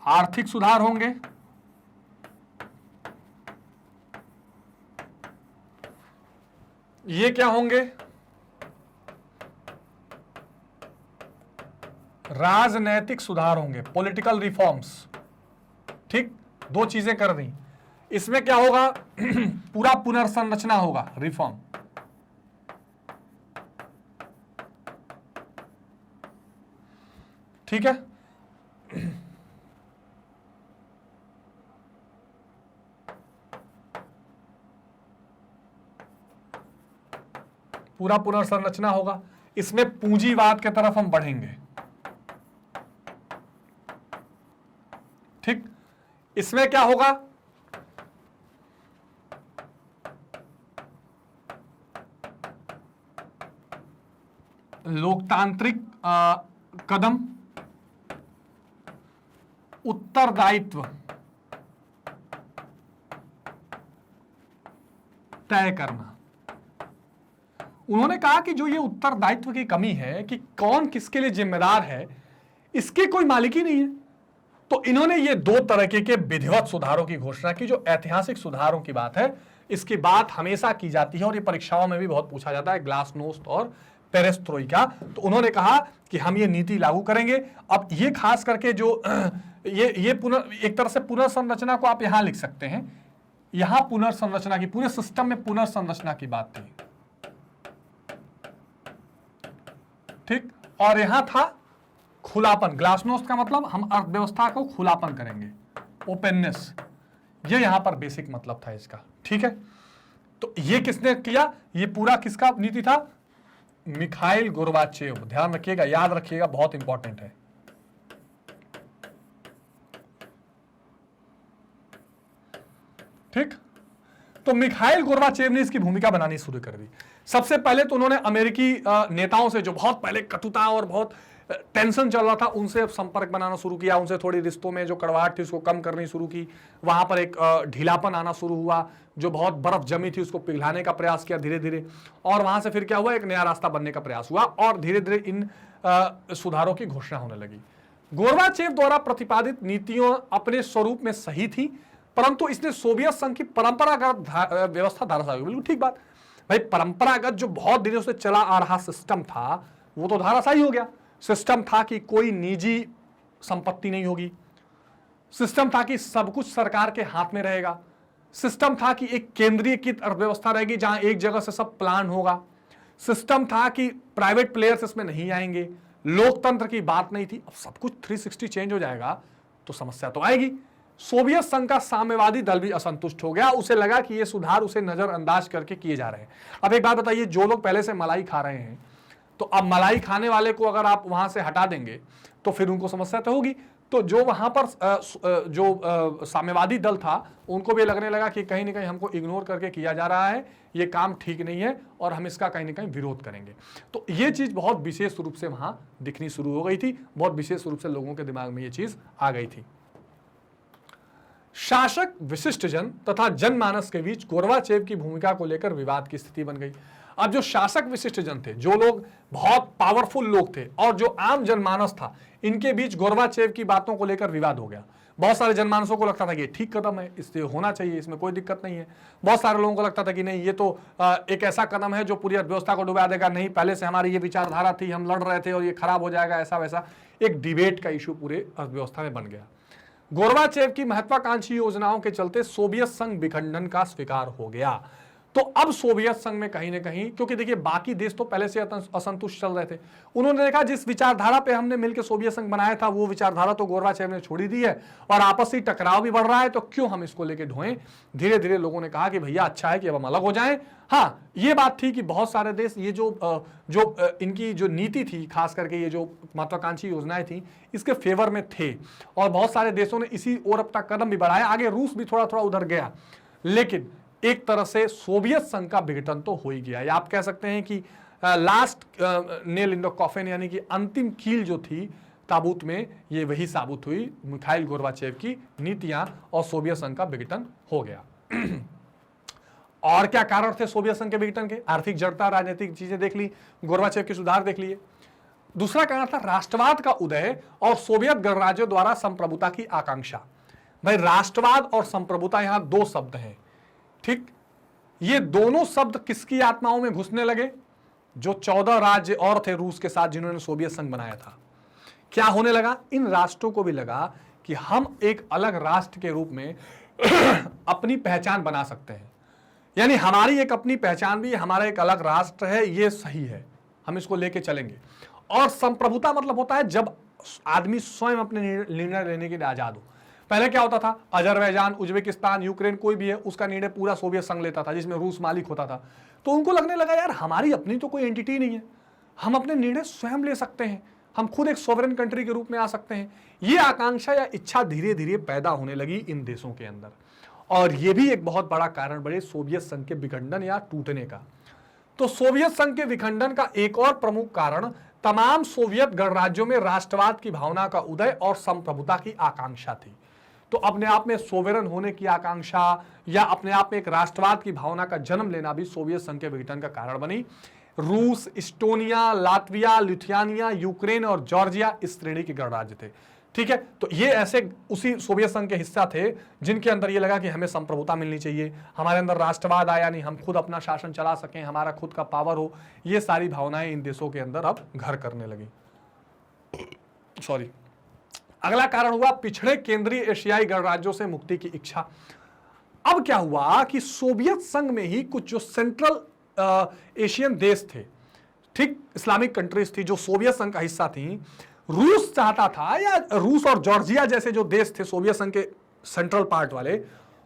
आर्थिक सुधार होंगे, ये क्या होंगे? राजनैतिक सुधार होंगे, पॉलिटिकल रिफॉर्म्स। ठीक, 2 चीजें कर दी। इसमें क्या होगा? पूरा पुनर्संरचना होगा, रिफॉर्म। ठीक है, पूरा पुनर्संरचना होगा। इसमें पूंजीवाद के तरफ हम बढ़ेंगे। ठीक, इसमें क्या होगा? लोकतांत्रिक कदम, उत्तरदायित्व तय करना। उन्होंने कहा कि जो ये उत्तरदायित्व की कमी है कि कौन किसके लिए जिम्मेदार है, इसकी कोई मालिकी नहीं है। तो इन्होंने ये 2 तरह के विधिवत सुधारों की घोषणा की। जो ऐतिहासिक सुधारों की बात है, इसकी बात हमेशा की जाती है और ये परीक्षाओं में भी बहुत पूछा जाता है, ग्लासनोस्त और पेरेस्ट्रोइका। तो उन्होंने कहा कि हम ये नीति लागू करेंगे। अब ये खास करके जो ये एक तरह से पुनर्संरचना को आप यहां लिख सकते हैं। यहां पुनर्संरचना की, पूरे सिस्टम में पुनर्संरचना की बात थी। ठीक, और यहां था खुलापन। ग्लासनोस्त का मतलब हम अर्थव्यवस्था को खुलापन करेंगे, ओपननेस। ये यहां पर बेसिक मतलब था इसका। ठीक है, तो ये किसने किया? ये पूरा किसका नीति था? Mikhail Gorbachev. ध्यान रखिएगा, याद रखिएगा, बहुत इंपॉर्टेंट है। ठीक, तो मिखाइल गोर्बाचेव ने इसकी भूमिका बनानी शुरू कर दी। सबसे पहले तो उन्होंने अमेरिकी नेताओं से, जो बहुत पहले कटुता और बहुत टेंशन चल रहा था उनसे अब संपर्क बनाना शुरू किया, उनसे थोड़ी रिश्तों में जो कड़वाहट थी उसको कम करनी शुरू की। वहां पर एक ढीलापन आना शुरू हुआ, जो बहुत बर्फ जमी थी उसको पिघलाने का प्रयास किया धीरे धीरे, और वहां से फिर क्या हुआ, एक नया रास्ता बनने का प्रयास हुआ और धीरे धीरे इन सुधारों की घोषणा होने लगी। गोर्बाचेव द्वारा प्रतिपादित नीतियों अपने स्वरूप में सही थी, परंतु इसने सोवियत संघ की परंपरागत व्यवस्था धराशायी हुई। बिल्कुल ठीक बात भाई, परंपरागत जो बहुत दिनों से चला आ रहा सिस्टम था वो तो धराशायी हो गया। सिस्टम था कि कोई निजी संपत्ति नहीं होगी, सिस्टम था कि सब कुछ सरकार के हाथ में रहेगा, सिस्टम था कि एक केंद्रीयकृत अर्थव्यवस्था रहेगी जहां एक जगह से सब प्लान होगा, सिस्टम था कि प्राइवेट प्लेयर्स इसमें नहीं आएंगे, लोकतंत्र की बात नहीं थी। अब सब कुछ 360 चेंज हो जाएगा तो समस्या तो आएगी। सोवियत संघ का साम्यवादी दल भी असंतुष्ट हो गया, उसे लगा कि ये सुधार उसे नजरअंदाज करके किए जा रहे हैं। अब एक बात बताइए, जो लोग पहले से मलाई खा रहे हैं, तो अब मलाई खाने वाले को अगर आप वहां से हटा देंगे तो फिर उनको समस्या तो होगी। तो जो वहां पर जो साम्यवादी दल था उनको भी लगने लगा कि कहीं ना कहीं हमको इग्नोर करके किया जा रहा है, ये काम ठीक नहीं है और हम इसका कहीं ना कहीं विरोध करेंगे। तो ये चीज बहुत विशेष रूप से वहां दिखनी शुरू हो गई थी, बहुत विशेष रूप से लोगों के दिमाग में ये चीज आ गई थी। शासक, विशिष्टजन तथा जनमानस के बीच गोर्बाचेव की भूमिका को लेकर विवाद की स्थिति बन गई। अब जो शासक विशिष्टजन थे, जो लोग बहुत पावरफुल लोग थे, और जो आम जनमानस था, इनके बीच गोर्बाचेव की बातों को लेकर विवाद हो गया। बहुत सारे जनमानसों को लगता था कि ये ठीक कदम है, इससे होना चाहिए, इसमें कोई दिक्कत नहीं है। बहुत सारे लोगों को लगता था कि नहीं, ये तो एक ऐसा कदम है जो पूरी अर्थव्यवस्था को डुबा देगा, नहीं पहले से हमारी ये विचारधारा थी, हम लड़ रहे थे और ये खराब हो जाएगा, ऐसा वैसा एक डिबेट का इशू पूरे अर्थव्यवस्था में बन गया। गोर्बाचेव की महत्वाकांक्षी योजनाओं के चलते सोवियत संघ विखंडन का स्वीकार हो गया। तो अब सोवियत संघ में कहीं ना कहीं, क्योंकि देखिए बाकी देश तो पहले से असंतुष्ट चल रहे थे, उन्होंने देखा जिस विचारधारा पे हमने मिलकर सोवियत संघ बनाया था वो विचारधारा तो गोर्बाचेव ने छोड़ी दी है और आपसी टकराव भी बढ़ रहा है, तो क्यों हम इसको लेके ढोएं। धीरे धीरे लोगों ने कहा कि भैया अच्छा है कि अब हम अलग हो जाएं। हाँ, ये बात थी कि बहुत सारे देश ये जो इनकी जो नीति थी, खास करके ये जो महत्वाकांक्षी योजनाएं थी, इसके फेवर में थे और बहुत सारे देशों ने इसी ओर अपना कदम भी बढ़ाया। आगे रूस भी थोड़ा थोड़ा उधर गया, लेकिन एक तरह से सोवियत संघ का विघटन तो हो ही गया। या आप कह सकते हैं कि last nail in the coffin, यानी कि अंतिम कील जो थी ताबूत में, ये वही साबित हुई, मिखाइल गोर्बाचेव की नीतियां, और सोवियत संघ का विघटन हो गया। और क्या कारण थे सोवियत संघ के विघटन के? आर्थिक जड़ता, राजनीतिक चीजें देख ली, गोर्बाचेव के सुधार देख लिए। दूसरा कारण था राष्ट्रवाद का उदय और सोवियत गणराज्यों द्वारा संप्रभुता की आकांक्षा। भाई, राष्ट्रवाद और संप्रभुता यहां दो शब्द हैं, ठीक। ये दोनों शब्द किसकी आत्माओं में घुसने लगे? जो 14 राज्य और थे रूस के साथ जिन्होंने सोवियत संघ बनाया था। क्या होने लगा? इन राष्ट्रों को भी लगा कि हम एक अलग राष्ट्र के रूप में अपनी पहचान बना सकते हैं, यानी हमारी एक अपनी पहचान भी, हमारा एक अलग राष्ट्र है, ये सही है, हम इसको लेके चलेंगे। और संप्रभुता मतलब होता है जब आदमी स्वयं अपने निर्णय लेने के लिए आजाद हो। पहले क्या होता था? अजरबैजान, उज्बेकिस्तान, यूक्रेन, कोई भी है, उसका निर्णय पूरा सोवियत संघ लेता था, जिसमें रूस मालिक होता था। तो उनको लगने लगा यार हमारी अपनी तो कोई एंटिटी नहीं है, हम अपने निर्णय स्वयं ले सकते हैं, हम खुद एक सॉवरेन कंट्री के रूप में आ सकते हैं। ये आकांक्षा या इच्छा धीरे धीरे पैदा होने लगी इन देशों के अंदर, और ये भी एक बहुत बड़ा कारण बने सोवियत संघ के विखंडन या टूटने का। तो सोवियत संघ के विखंडन का एक और प्रमुख कारण तमाम सोवियत गणराज्यों में राष्ट्रवाद की भावना का उदय और संप्रभुता की आकांक्षा थी। तो अपने आप में सोवेरन होने की आकांक्षा या अपने आप में एक राष्ट्रवाद की भावना का जन्म लेना भी सोवियत संघ के विघटन का कारण बनी। रूस, इस्टोनिया, लातविया, लिथुआनिया, यूक्रेन और जॉर्जिया इस श्रेणी के गणराज्य थे, ठीक है। तो ये ऐसे उसी सोवियत संघ के हिस्सा थे जिनके अंदर ये लगा कि हमें संप्रभुता मिलनी चाहिए, हमारे अंदर राष्ट्रवाद आया नहीं, हम खुद अपना शासन चला सकें, हमारा खुद का पावर हो। ये सारी भावनाएं इन देशों के अंदर अब घर करने लगी। सॉरी। अगला कारण हुआ पिछड़े केंद्रीय एशियाई गणराज्यों से मुक्ति की इच्छा। अब क्या हुआ कि सोवियत संघ में ही कुछ जो सेंट्रल एशियन देश थे, ठीक, इस्लामिक कंट्रीज थी जो सोवियत संघ का हिस्सा थी, रूस चाहता था, या रूस और जॉर्जिया जैसे जो देश थे सोवियत संघ के सेंट्रल पार्ट वाले,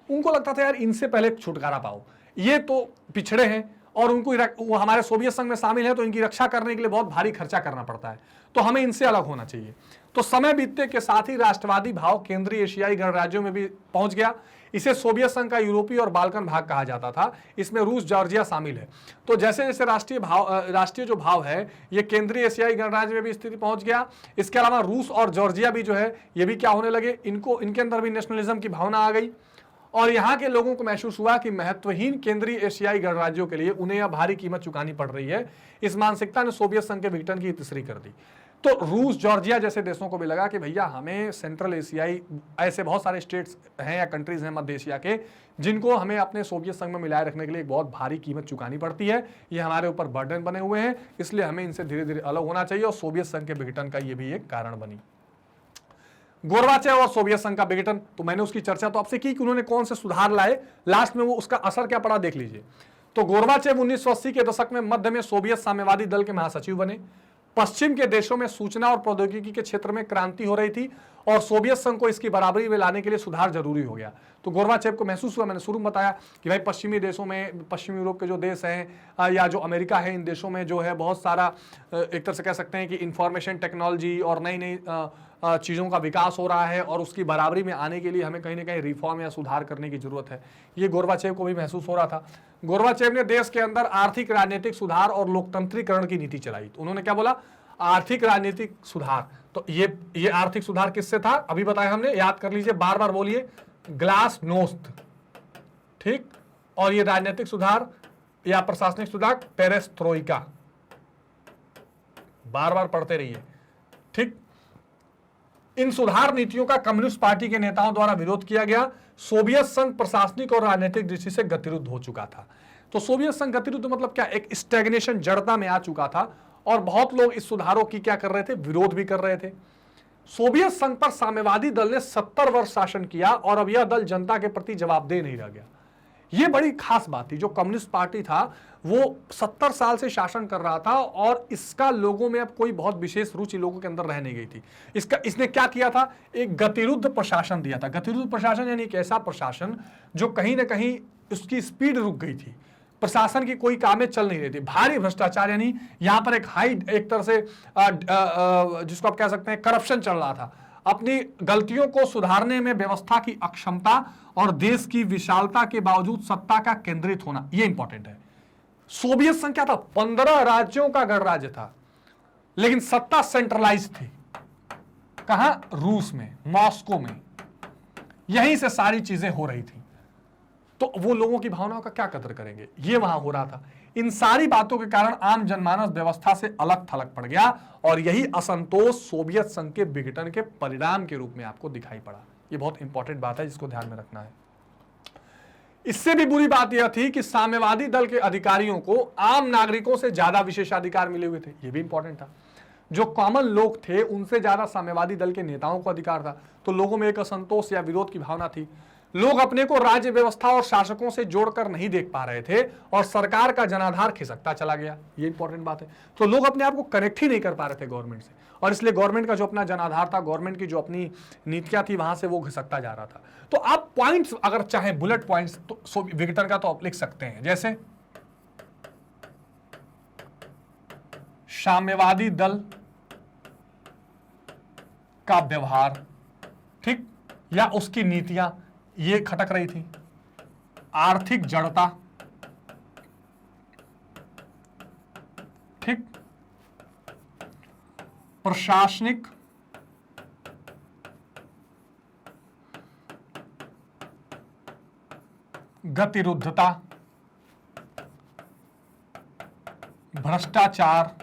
उनको लगता था यार इनसे पहले छुटकारा पाओ, ये तो पिछड़े हैं और उनको वो हमारे सोवियत संघ में शामिल है तो इनकी रक्षा करने के लिए बहुत भारी खर्चा करना पड़ता है, तो हमें इनसे अलग होना चाहिए। तो समय बीतने के साथ ही राष्ट्रवादी भाव केंद्रीय एशियाई गणराज्यों में भी पहुंच गया। इसे सोवियत संघ का यूरोपीय और बाल्कन भाग कहा जाता था। इसमें रूस, जॉर्जिया शामिल है। तो जैसे जैसे राष्ट्रीय जो भाव है ये केंद्रीय एशियाई गणराज्य में भी स्थिति पहुंच गया। इसके अलावा रूस और जॉर्जिया भी जो है ये भी क्या होने लगे, इनके अंदर भी नेशनलिज्म की भावना आ गई और यहाँ के लोगों को महसूस हुआ कि महत्वहीन केंद्रीय एशियाई गणराज्यों के लिए उन्हें यह भारी कीमत चुकानी पड़ रही है। इस मानसिकता ने सोवियत संघ के विघटन की तीसरी कर दी। तो रूस, जॉर्जिया जैसे देशों को भी लगा कि भैया हमें सेंट्रल एशियाई ऐसे बहुत सारे स्टेट्स हैं या कंट्रीज हैं मध्य एशिया के, जिनको हमें अपने सोवियत संघ में मिलाए रखने के लिए एक बहुत भारी कीमत चुकानी पड़ती है। ये हमारे ऊपर बर्डन बने हुए हैं, इसलिए हमें इनसे धीरे धीरे अलग होना चाहिए और सोवियत संघ के विघटन का ये भी एक कारण बनी। गोर्बाचेव और सोवियत संघ का विघटन, तो मैंने उसकी चर्चा तो आपसे की कि उन्होंने कौन से सुधार लाए, लास्ट में वो उसका असर क्या पड़ा देख लीजिए। तो गोर्बाचेव 1980 के दशक में मध्य में सोवियत साम्यवादी दल के महासचिव बने। पश्चिम के देशों में सूचना और प्रौद्योगिकी के क्षेत्र में क्रांति हो रही थी और सोवियत संघ को इसकी बराबरी में लाने के लिए सुधार जरूरी हो गया। तो गोर्बाचेव को महसूस हुआ, मैंने शुरू में बताया कि भाई पश्चिमी देशों में, पश्चिमी यूरोप के जो देश हैं या जो अमेरिका है, इन देशों में जो है बहुत सारा एक तरह से कह सकते हैं कि इंफॉर्मेशन टेक्नोलॉजी और नई नई चीज़ों का विकास हो रहा है और उसकी बराबरी में आने के लिए हमें कहीं ना कहीं रिफॉर्म या सुधार करने की जरूरत है। ये गोर्बाचेव को भी महसूस हो रहा था। गोर्बाचेव ने देश के अंदर आर्थिक राजनीतिक सुधार और लोकतंत्रीकरण की नीति चलाई। तो उन्होंने क्या बोला, आर्थिक राजनीतिक सुधार। तो ये आर्थिक सुधार किससे था, अभी बताया हमने, याद कर लीजिए, बार बार बोलिए, ग्लासनोस्त, ठीक। और ये राजनीतिक सुधार या प्रशासनिक सुधार पेरेस्ट्रोइका, बार बार पढ़ते रहिए, ठीक। इन सुधार नीतियों का कम्युनिस्ट पार्टी के नेताओं द्वारा विरोध किया गया। सोवियत संघ प्रशासनिक और राजनीतिक दृष्टि से गतिरुद्ध हो चुका था। तो सोवियत संघ गतिरुद्ध मतलब क्या, एक स्टैग्नेशन, जड़ता में आ चुका था और बहुत लोग इस सुधारों की क्या कर रहे थे, विरोध भी कर रहे थे। सोवियत संघ पर साम्यवादी दल ने 70 वर्ष शासन किया और अब यह दल जनता के प्रति जवाबदेह नहीं रह गया। यह बड़ी खास बात थी। जो कम्युनिस्ट पार्टी था वो 70 साल से शासन कर रहा था और इसका लोगों में अब कोई बहुत विशेष रुचि लोगों के अंदर रह नहीं गई थी। इसने क्या किया था, एक गतिरुद्ध प्रशासन दिया था। गतिरुद्ध प्रशासन यानी एक ऐसा प्रशासन जो कहीं ना कहीं उसकी स्पीड रुक गई थी, प्रशासन की कोई कामें चल नहीं रही थी, भारी भ्रष्टाचार, यानी यहां पर एक तरह से जिसको आप कह सकते हैं करप्शन चल रहा था। अपनी गलतियों को सुधारने में व्यवस्था की अक्षमता और देश की विशालता के बावजूद सत्ता का केंद्रित होना, यह इंपॉर्टेंट है। सोवियत संघ क्या था, 15 राज्यों का गणराज्य था, लेकिन सत्ता सेंट्रलाइज थी। कहां, रूस में, मॉस्को में, यहीं से सारी चीजें हो रही थी। तो वो लोगों की भावनाओं का क्या कदर करेंगे, ये वहां हो रहा था। इन सारी बातों के कारण आम जनमानस व्यवस्था से अलग थलग पड़ गया और यही असंतोष सोवियत संघ के विघटन के परिणाम के रूप में आपको दिखाई पड़ा। ये बहुत इंपॉर्टेंट बात है जिसको ध्यान में रखना है। इससे भी बुरी बात यह थी कि साम्यवादी दल के अधिकारियों को आम नागरिकों से ज्यादा विशेषाधिकार मिले हुए थे। यह भी इंपॉर्टेंट था। जो कॉमन लोग थे उनसे ज्यादा साम्यवादी दल के नेताओं को अधिकार था। तो लोगों में एक असंतोष या विरोध की भावना थी। लोग अपने को राज्य व्यवस्था और शासकों से जोड़कर नहीं देख पा रहे थे और सरकार का जनाधार खिसकता चला गया। ये इंपॉर्टेंट बात है। तो लोग अपने आप को कनेक्ट ही नहीं कर पा रहे थे गवर्नमेंट से और इसलिए गवर्नमेंट का जो अपना जनाधार था, गवर्नमेंट की जो अपनी नीतियां थी, वहां से वो खिसकता जा रहा था। तो आप पॉइंट्स अगर चाहे बुलेट पॉइंट्स तो विघटन का तो आप लिख सकते हैं, जैसे साम्यवादी दल का व्यवहार, ठीक, या उसकी नीतियां ये खटक रही थी। आर्थिक जड़ता, ठीक, प्रशासनिक गतिरुद्धता, भ्रष्टाचार,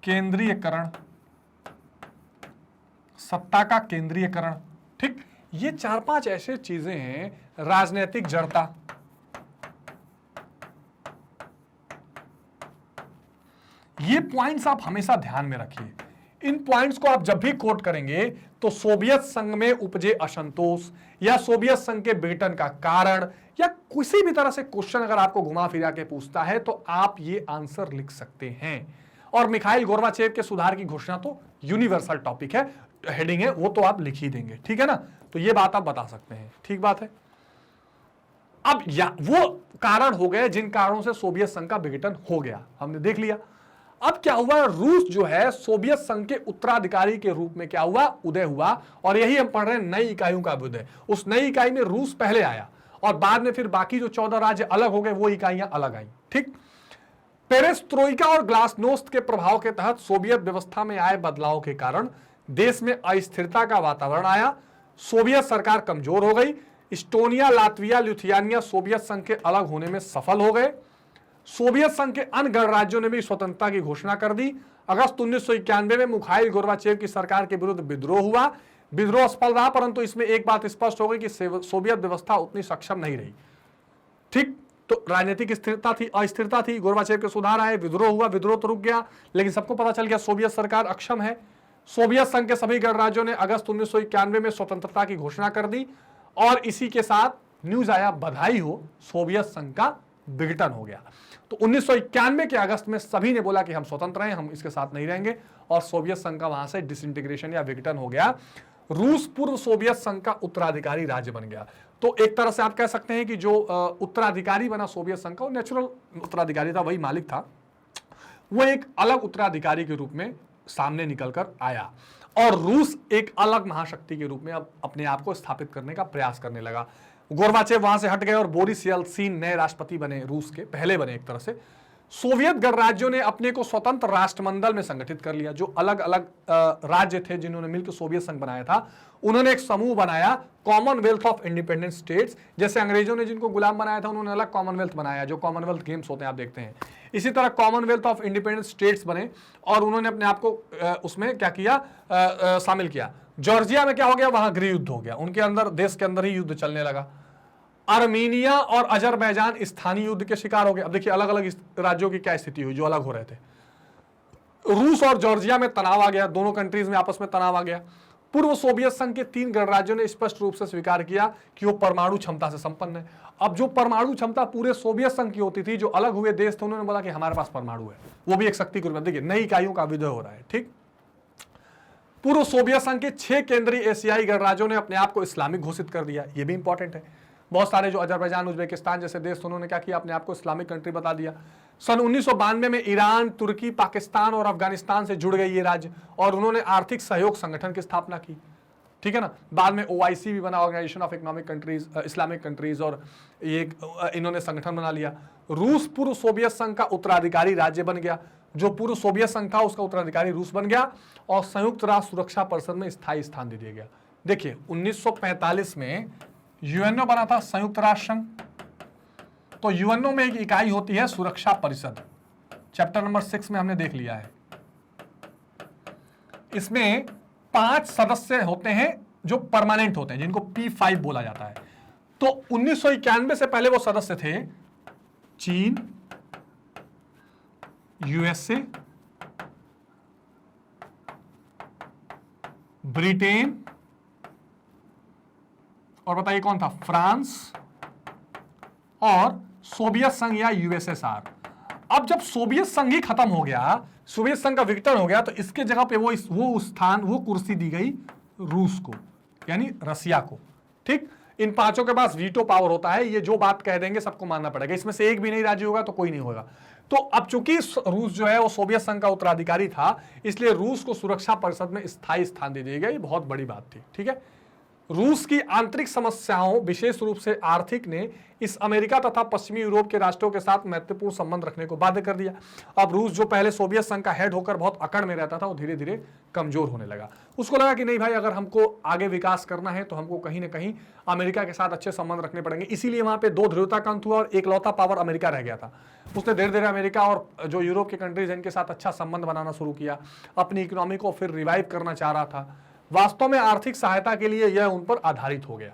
केंद्रीयकरण, सत्ता का केंद्रीयकरण, ठीक। ये 4-5 ऐसे चीजें हैं। राजनीतिक जड़ता, ये पॉइंट्स आप हमेशा ध्यान में रखिए। इन पॉइंट्स को आप जब भी कोट करेंगे तो सोवियत संघ में उपजे असंतोष या सोवियत संघ के विघटन का कारण या किसी भी तरह से क्वेश्चन अगर आपको घुमा फिरा के पूछता है तो आप ये आंसर लिख सकते हैं। और मिखाइल गोर्बाचेव के सुधार की घोषणा तो यूनिवर्सल टॉपिक है, हेडिंग है, वो तो आप लिख ही देंगे, ठीक है ना। तो ये बात आप बता सकते हैं, ठीक बात है। अब वो कारण हो गए जिन कारणों से सोवियत संघ का विघटन हो गया, हमने देख लिया। अब क्या हुआ, रूस जो है सोवियत संघ के उत्तराधिकारी के रूप में क्या हुआ, उदय हुआ। और यही हम पढ़ रहे हैं नई इकाइयों का उदय। उस नई इकाई में रूस पहले आया और बाद में फिर बाकी जो 14 राज्य अलग हो गए, वो इकाइयां अलग आई, ठीक। पेरेस्ट्रोइका और ग्लासनोस्त के प्रभाव के तहत सोवियत व्यवस्था में आए बदलाव के कारण देश में अस्थिरता का वातावरण आया। सोवियत सरकार कमजोर हो गई। इस्टोनिया, लातविया, लिथुआनिया सोवियत संघ के अलग होने में सफल हो गए। सोवियत संघ के अन्य गणराज्यों ने भी स्वतंत्रता की घोषणा कर दी। अगस्त 1991 में मिखाइल गोर्बाचेव की सरकार के विरुद्ध विद्रोह हुआ। विद्रोह असफल रहा, परंतु इसमें एक बात स्पष्ट हो गई कि सोवियत व्यवस्था उतनी सक्षम नहीं रही, ठीक। तो राजनीतिक स्थिरता थी, अस्थिरता थी, गोर्बाचेव के सुधार आए, विद्रोह हुआ, विद्रोह तो रुक गया, लेकिन सबको पता चल गया सोवियत सरकार अक्षम है। सोवियत संघ के सभी गणराज्यों ने अगस्त 1991 में स्वतंत्रता की घोषणा कर दी और इसी के साथ न्यूज आया, बधाई हो, सोवियत संघ का विघटन हो गया। तो 1991 के अगस्त में सभी ने बोला कि हम स्वतंत्र हैं, हम इसके साथ नहीं रहेंगे, और सोवियत संघ का वहां से डिसइंटीग्रेशन या विघटन हो गया। रूस पूर्व सोवियत संघ का उत्तराधिकारी राज्य बन गया। तो एक तरह से आप कह सकते हैं कि जो उत्तराधिकारी बना सोवियत संघ का, वो नेचुरल उत्तराधिकारी था, वही मालिक था, वो एक अलग उत्तराधिकारी के रूप में सामने निकलकर आया और रूस एक अलग महाशक्ति के रूप में अब अपने आप को स्थापित करने का प्रयास करने लगा। गोर्बाचेव वहां से हट गए और बोरिस येल्त्सिन नए राष्ट्रपति बने, रूस के पहले बने एक तरह से। सोवियत गणराज्यों ने अपने को स्वतंत्र राष्ट्रमंडल में संगठित कर लिया। जो अलग अलग राज्य थे जिन्होंने मिलकर सोवियत संघ बनाया था, उन्होंने एक समूह बनाया, कॉमनवेल्थ ऑफ इंडिपेंडेंट स्टेट्स। जैसे अंग्रेजों ने जिनको गुलाम बनाया था, उन्होंने अलग कॉमनवेल्थ बनाया, जो कॉमनवेल्थ गेम्स होते हैं आप देखते हैं। इसी तरह कॉमनवेल्थ ऑफ इंडिपेंडेंट स्टेट्स बने और उन्होंने अपने आप को उसमें क्या किया, शामिल किया। जॉर्जिया में क्या हो गया, वहां गृह युद्ध हो गया, उनके अंदर, देश के अंदर ही युद्ध चलने लगा। आर्मीनिया और अजरबैजान स्थानीय युद्ध के शिकार हो गए। अब देखिए अलग अलग राज्यों की क्या स्थिति हुई जो अलग हो रहे थे। रूस और जॉर्जिया में तनाव आ गया, दोनों कंट्रीज में आपस में तनाव आ गया। पूर्व सोवियत संघ के 3 गणराज्यों ने स्पष्ट रूप से स्वीकार किया कि वो परमाणु क्षमता से संपन्न है। अब जो परमाणु क्षमता पूरे सोवियत संघ की होती थी, जो अलग हुए देश थे, उन्होंने बोला कि हमारे पास परमाणु है, वो भी एक शक्ति के रूप में। देखिए नई इकाइयों का विदय हो रहा है, ठीक। पूर्व सोवियत संघ के 6 केंद्रीय एशियाई गणराज्यों ने अपने आप को इस्लामिक घोषित कर दिया, ये भी इंपॉर्टेंट है। बहुत सारे जो अजरबैजान, उज्बेकिस्तान जैसे देश, उन्होंने क्या किया, अपने आप को इस्लामिक कंट्री बता दिया। सन 1992 में ईरान, तुर्की, पाकिस्तान और अफगानिस्तान से जुड़ गए ये राज्य और उन्होंने आर्थिक सहयोग संगठन की स्थापना की, ठीक है ना। बाद में OIC भी बना, organisation of economic countries, Islamic countries, और ये इन्होंने संगठन बना लिया। रूस पूर्व सोवियत संघ का उत्तराधिकारी राज्य बन गया। जो पूर्व सोवियत संघ था उसका उत्तराधिकारी रूस बन गया और संयुक्त राष्ट्र सुरक्षा परिषद में स्थायी स्थान दे दिया गया। देखिए 1945 में यूएनओ बना था, संयुक्त राष्ट्र संघ। तो यूएनओ में एक इकाई होती है सुरक्षा परिषद, चैप्टर नंबर 6 में हमने देख लिया है। इसमें 5 सदस्य होते हैं जो परमानेंट होते हैं, जिनको P5 बोला जाता है। तो 1991 से पहले वो सदस्य थे चीन, USA, ब्रिटेन, और बताइए कौन था, फ्रांस और सोवियत संघ या USSR। अब जब सोवियत संघ ही खत्म हो गया, सोवियत संघ का विघटन हो गया, तो इसके जगह पे वो कुर्सी दी गई रूस को, यानी रसिया को, ठीक। इन 5 के पास वीटो पावर होता है, ये जो बात कह देंगे सबको मानना पड़ेगा, इसमें से एक भी नहीं राजी होगा तो कोई नहीं होगा। तो अब चूंकि रूस जो है वो सोवियत संघ का उत्तराधिकारी था, इसलिए रूस को सुरक्षा परिषद में स्थायी स्थान दे दिया गया। ये बहुत बड़ी बात थी, ठीक है। रूस की आंतरिक समस्याओं, विशेष रूप से आर्थिक, ने इस अमेरिका तथा पश्चिमी यूरोप के राष्ट्रों के साथ महत्वपूर्ण संबंध रखने को बाध्य कर दिया। अब रूस जो पहले सोवियत संघ का हेड होकर बहुत अकड़ में रहता था, वो धीरे धीरे कमजोर होने लगा। उसको लगा कि नहीं भाई, अगर हमको आगे विकास करना है तो हमको कहीं ना कहीं अमेरिका के साथ अच्छे संबंध रखने पड़ेंगे। इसीलिए वहां पे 2 ध्रुवता का अंत हुआ और एकलौता पावर अमेरिका रह गया था। उसने धीरे धीरे अमेरिका और जो यूरोप के कंट्रीज इनके साथ अच्छा संबंध बनाना शुरू किया, अपनी इकोनॉमी को फिर रिवाइव करना चाह रहा था। वास्तव में आर्थिक सहायता के लिए यह उन पर आधारित हो गया।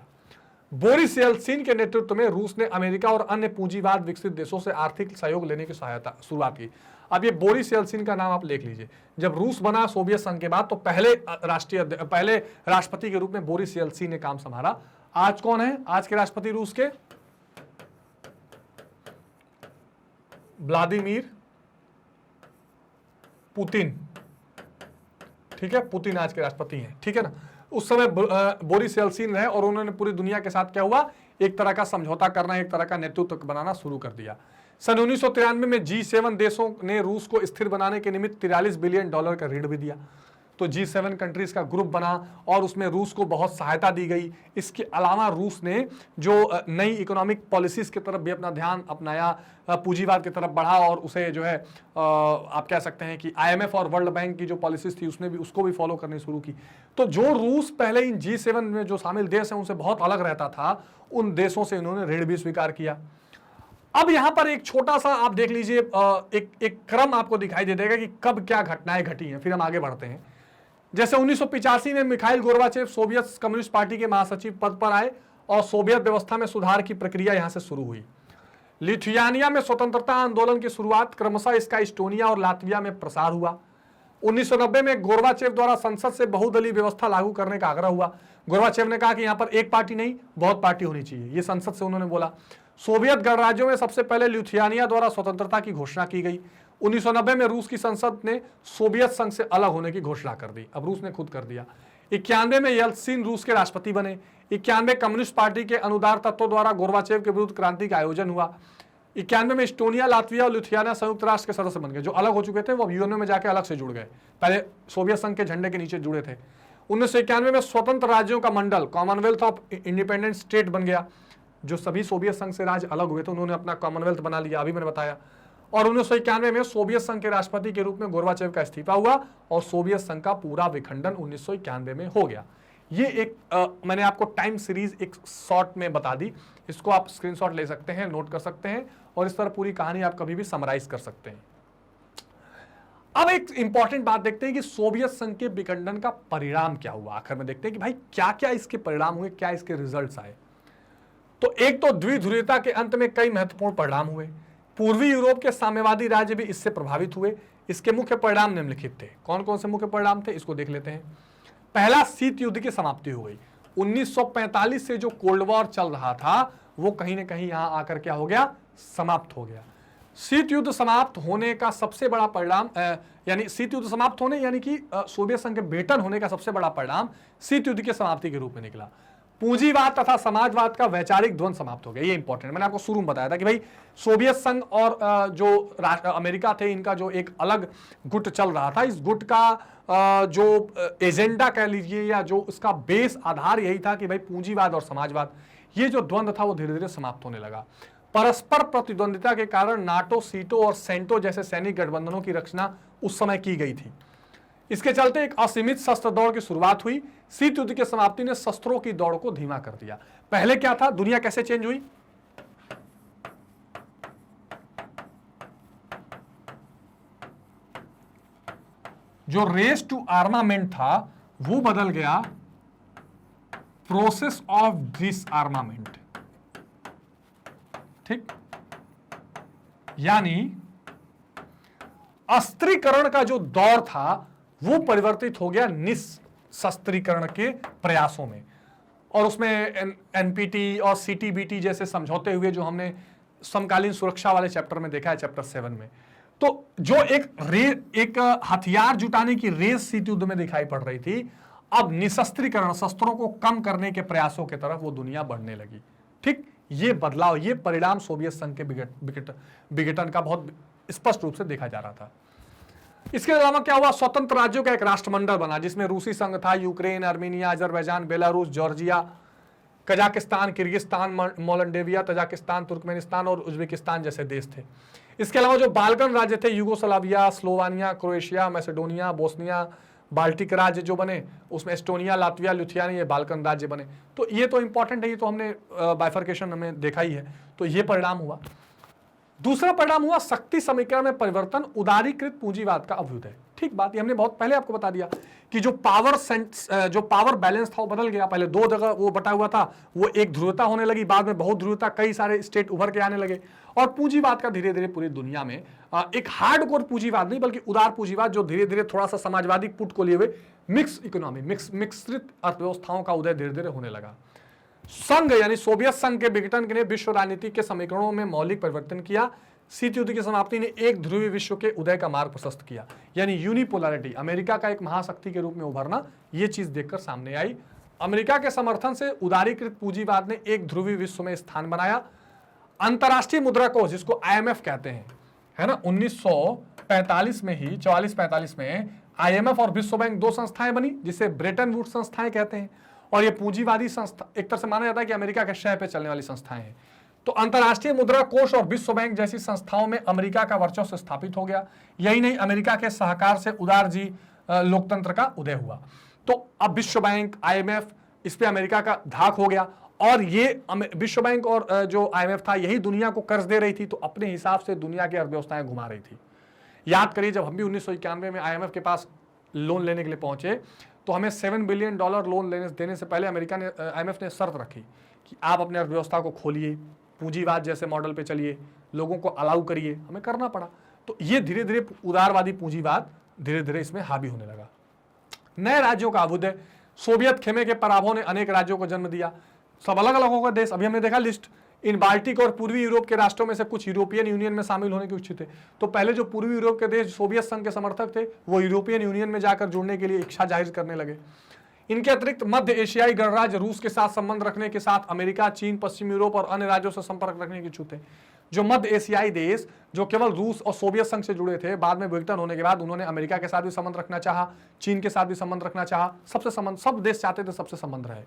बोरिस येल्त्सिन के नेतृत्व में रूस ने अमेरिका और अन्य पूंजीवाद विकसित देशों से आर्थिक सहयोग लेने की शुरुआत की। अब ये बोरिस येल्त्सिन का नाम आप लिख लीजिए। जब रूस बना सोवियत संघ के बाद, तो पहले राष्ट्रपति के रूप में बोरिस येल्त्सिन ने काम संभाला। आज कौन है आज के राष्ट्रपति रूस के? व्लादिमीर पुतिन, ठीक है, पुतिन आज के राष्ट्रपति हैं, ठीक है ना। उस समय बोरिस येल्सिन रहे और उन्होंने पूरी दुनिया के साथ क्या हुआ, एक तरह का समझौता करना, एक तरह का नेतृत्व बनाना शुरू कर दिया। सन 1993 में G7 देशों ने रूस को स्थिर बनाने के निमित्त $43 बिलियन का ऋण भी दिया। तो G7 कंट्रीज का ग्रुप बना और उसमें रूस को बहुत सहायता दी गई। इसके अलावा रूस ने जो नई इकोनॉमिक पॉलिसीज की तरफ भी अपना ध्यान अपनाया, पूंजीवाद की तरफ बढ़ा और उसे जो है आप कह सकते हैं कि IMF और वर्ल्ड बैंक की जो पॉलिसीज थी उसने भी उसको भी फॉलो करनी शुरू की। तो जो रूस पहले इन G7 में जो शामिल देश हैं उनसे बहुत अलग रहता था, उन देशों से इन्होंने ऋण भी स्वीकार किया। अब यहां पर एक छोटा सा आप देख लीजिए, एक क्रम आपको दिखाई दे देगा कि कब क्या घटनाएं घटी हैं, फिर हम आगे बढ़ते हैं। जैसे 1985 में Mikhail Gorbachev Soviet communist party के महासचिव पद पर आए और सोवियत व्यवस्था में सुधार की प्रक्रिया यहां से शुरू हुई। लिथुआनिया में स्वतंत्रता आंदोलन की शुरुआत क्रमशः इसका इस्टोनिया और लातविया में प्रसार हुआ। 1990 में गोर्बाचेव द्वारा संसद से बहुदलीय व्यवस्था लागू करने का आग्रह हुआ। गोर्बाचेव ने कहा कि यहां पर एक पार्टी नहीं, बहुत पार्टी होनी चाहिए, ये संसद से उन्होंने बोला। सोवियत गणराज्यों में सबसे पहले लिथुआनिया द्वारा स्वतंत्रता की घोषणा की गई। 1990 में रूस की संसद ने सोवियत संघ से अलग होने की घोषणा कर दी, अब रूस ने खुद कर दिया। 91 में येल्सिन रूस के राष्ट्रपति बने। 91 कम्युनिस्ट पार्टी के अनुदार तत्वों द्वारा गोर्बाचेव के विरुद्ध क्रांति का आयोजन हुआ। 91 में इस्टोनिया, लातविया और लिथुआनिया संयुक्त राष्ट्र के सदस्य बन गए। जो अलग हो चुके थे वो यूएनओ में जाके अलग से जुड़ गए, पहले सोवियत संघ के झंडे के नीचे जुड़े थे। 1991 में स्वतंत्र राज्यों का मंडल कॉमनवेल्थ ऑफ इंडिपेंडेंट स्टेट बन गया। जो सभी सोवियत संघ से राज्य अलग हुए थे उन्होंने अपना कॉमनवेल्थ बना लिया, अभी मैंने बताया। और 1991 में सोवियत संघ के राष्ट्रपति के रूप में गोर्बाचेव का इस्तीफा हुआ और सोवियत संघ का पूरा विखंडन 1991 में हो गया। ये एक मैंने आपको टाइम सीरीज एक शॉर्ट में बता दी, इसको आप स्क्रीनशॉट ले सकते हैं, नोट कर सकते हैं और इस तरह पूरी कहानी आप कभी भी समराइज कर सकते हैं। अब एक इंपॉर्टेंट बात देखते हैं कि सोवियत संघ के विखंडन का परिणाम क्या हुआ। आखिर में देखते हैं कि भाई क्या क्या इसके परिणाम हुए, क्या इसके रिजल्ट्स आए। तो एक तो द्विध्रुवीयता के अंत में कई महत्वपूर्ण परिणाम हुए। पूर्वी यूरोप के साम्यवादी राज्य भी इससे प्रभावित हुए। इसके मुख्य परिणाम निम्नलिखित थे। कौन कौन से मुख्य परिणाम थे, इसको देख लेते हैं। पहला, शीत युद्ध की समाप्ति हो गई। 1945 से जो कोल्ड वॉर चल रहा था वो कहीं ना कहीं यहां आकर क्या हो गया, समाप्त हो गया। शीत युद्ध समाप्त होने का सबसे बड़ा परिणाम यानी शीत युद्ध समाप्त होने यानी कि सोवियत संघ के बेटन होने का सबसे बड़ा परिणाम शीत युद्ध की समाप्ति के रूप में निकला। पूंजीवाद तथा समाजवाद का वैचारिक द्वंद्व समाप्त हो गया। ये इंपॉर्टेंट, मैंने आपको शुरू में बताया था कि भाई सोवियत संघ और जो अमेरिका थे, इनका जो एक अलग गुट चल रहा था, इस गुट का जो एजेंडा कह लीजिए या जो उसका बेस आधार यही था कि भाई पूंजीवाद और समाजवाद, ये जो द्वंद्व था वो धीरे धीरे समाप्त होने लगा। परस्पर प्रतिद्वंदिता के कारण नाटो, सीटो और सेंटो जैसे सैनिक गठबंधनों की रचना उस समय की गई थी। इसके चलते एक असीमित शस्त्र दौड़ की शुरुआत हुई। शीत युद्ध की समाप्ति ने शस्त्रों की दौड़ को धीमा कर दिया। पहले क्या था, दुनिया कैसे चेंज हुई, जो रेस टू आर्मामेंट था वो बदल गया प्रोसेस ऑफ डिसआर्मामेंट। ठीक, यानी अस्त्रीकरण का जो दौर था वो परिवर्तित हो गया निशस्त्रीकरण के प्रयासों में। और उसमें एनपीटी और सीटीबीटी जैसे समझौते हुए, जो हमने समकालीन सुरक्षा वाले चैप्टर में देखा है, चैप्टर 7 में। तो जो एक हथियार जुटाने की रेस शीत युद्ध में दिखाई पड़ रही थी, अब निशस्त्रीकरण, शस्त्रों को कम करने के प्रयासों की तरफ वो दुनिया बढ़ने लगी। ठीक, ये बदलाव, ये परिणाम सोवियत संघ के विघटन का बहुत स्पष्ट रूप से देखा जा रहा था। इसके अलावा क्या हुआ, स्वतंत्र राज्यों का एक राष्ट्रमंडल बना जिसमें रूसी संघ था, Ukraine, Armenia, Azerbaijan, Belarus, Georgia, Kazakhstan, Kyrgyzstan, Moldova, Tajikistan, Turkmenistan और उज्बेकिस्तान जैसे देश थे। इसके अलावा जो बाल्कन राज्य थे, Yugoslavia, Slovenia, Croatia, Macedonia, Bosnia, Baltic राज्य जो बने, उसमें एस्टोनिया, लातविया, लिथुआनिया, ये बाल्कन राज्य बने। तो ये तो इंपॉर्टेंट है, ये तो हमने बाइफर्केशन हमें देखा ही है। तो ये परिणाम हुआ। दूसरा परिणाम हुआ शक्ति समीकरण में परिवर्तन, उदारीकृत पूंजीवाद का अभ्युदय। ठीक बात, ये हमने बहुत पहले आपको बता दिया कि जो पावर बैलेंस था वो बदल गया। पहले दो जगह वो बटा हुआ था, वो एक ध्रुवता होने लगी, बाद में बहुत ध्रुवता, कई सारे स्टेट उभर के आने लगे। और पूंजीवाद का धीरे धीरे पूरी दुनिया में एक हार्डकोर पूंजीवाद नहीं बल्कि उदार पूंजीवाद, जो धीरे धीरे थोड़ा सा समाजवादी पुट को लिए हुए मिक्स इकोनॉमी, मिश्रित अर्थव्यवस्थाओं का उदय धीरे धीरे होने लगा। संघ यानी सोवियत संघ के विघटन ने विश्व राजनीति के समीकरणों में मौलिक परिवर्तन किया। शीत युद्ध की समाप्ति ने एक ध्रुवीय विश्व के उदय का मार्ग प्रशस्त किया, यानी यूनिपोलैरिटी, अमेरिका का एक महाशक्ति के रूप में उभरना, यह चीज देखकर सामने आई। अमेरिका के समर्थन से उदारीकृत पूंजीवाद ने एक ध्रुवीय विश्व में स्थान बनाया। अंतरराष्ट्रीय मुद्रा कोष, जिसको IMF कहते हैं, है ना, 1945 में ही 44-45 में IMF और विश्व बैंक दो संस्थाएं बनी, जिसे ब्रेटन वुड्स संस्थाएं कहते हैं। और ये पूंजीवादी संस्था, एक तरह से माना जाता है कि अमेरिका के शह पे चलने वाली संस्थाएं हैं। तो अंतरराष्ट्रीय मुद्रा कोष और विश्व बैंक जैसी संस्थाओं में अमेरिका का वर्चस्व स्थापित हो गया। यही नहीं, अमेरिका के सहकार से उदारजी लोकतंत्र का उदय हुआ। तो अब विश्व बैंक, IMF, इस पे अमेरिका का धाक हो गया। और ये विश्व बैंक और जो IMF था, यही दुनिया को कर्ज दे रही थी, तो अपने हिसाब से दुनिया की अर्थव्यवस्थाएं घुमा रही थी। याद करिए, जब हम भी 1991 में IMF के पास लोन लेने के लिए पहुंचे, तो हमें $7 बिलियन लोन देने से पहले IMF ने शर्त रखी कि आप अपने अर्थव्यवस्था को खोलिए, पूंजीवाद जैसे मॉडल पे चलिए, लोगों को अलाउ करिए। हमें करना पड़ा। तो ये धीरे धीरे उदारवादी पूंजीवाद धीरे धीरे इसमें हावी होने लगा। नए राज्यों का अभ्युदय, सोवियत खेमे के पराभव ने अनेक राज्यों को जन्म दिया। सब अलग अलग होगा देश। अभी हमने देखा लिस्ट, इन बाल्टिक और पूर्वी यूरोप के राष्ट्रों में से कुछ यूरोपियन यूनियन में शामिल होने के इच्छुक थे। तो पहले जो पूर्वी यूरोप के देश सोवियत संघ के समर्थक थे, वो यूरोपियन यूनियन में जाकर जुड़ने के लिए इच्छा जाहिर करने लगे। इनके अतिरिक्त मध्य एशियाई गणराज्य रूस के साथ संबंध रखने के साथ अमेरिका, चीन, पश्चिम यूरोप और अन्य राज्यों से संपर्क रखने के इच्छुक थे। जो मध्य एशियाई देश जो केवल रूस और सोवियत संघ से जुड़े थे, बाद में विघटन होने के बाद उन्होंने अमेरिका के साथ भी संबंध रखना चाहा, चीन के साथ भी संबंध रखना चाहा, सब देश चाहते थे सबसे संबंध रहे।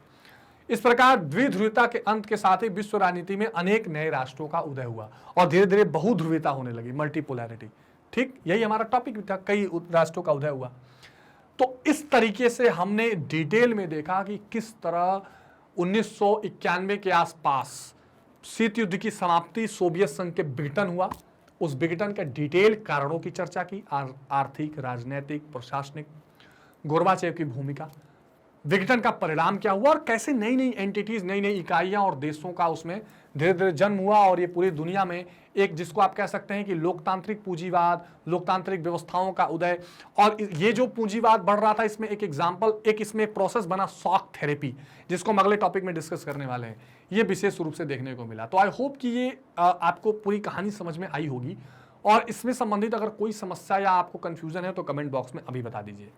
इस प्रकार द्विध्रुवता के अंत के साथ ही विश्व राजनीति में अनेक नए राष्ट्रों का उदय हुआ और धीरे धीरे बहुध्रुवता होने लगी, मल्टीपोलैरिटी। ठीक, यही हमारा टॉपिक था, कई राष्ट्रों का उदय हुआ। तो इस तरीके से हमने डिटेल में देखा कि किस तरह 1991 के आसपास शीत युद्ध की समाप्ति, सोवियत संघ के विघटन हुआ, उस विघटन के डिटेल कारणों की चर्चा की, आर्थिक, राजनीतिक, प्रशासनिक, गोर्बाचेव की भूमिका, विघटन का परिणाम क्या हुआ और कैसे नई नई एंटिटीज, नई नई इकाइयां और देशों का उसमें धीरे धीरे जन्म हुआ। और ये पूरी दुनिया में एक, जिसको आप कह सकते हैं कि लोकतांत्रिक पूंजीवाद, लोकतांत्रिक व्यवस्थाओं का उदय। और ये जो पूंजीवाद बढ़ रहा था, इसमें एक एग्जाम्पल, एक इसमें प्रोसेस बना शॉक थेरेपी, जिसको हम अगले टॉपिक में डिस्कस करने वाले हैं, ये विशेष रूप से देखने को मिला। तो आई होप कि ये आपको पूरी कहानी समझ में आई होगी। और इसमें संबंधित अगर कोई समस्या या आपको कंफ्यूजन है तो कमेंट बॉक्स में अभी बता दीजिए।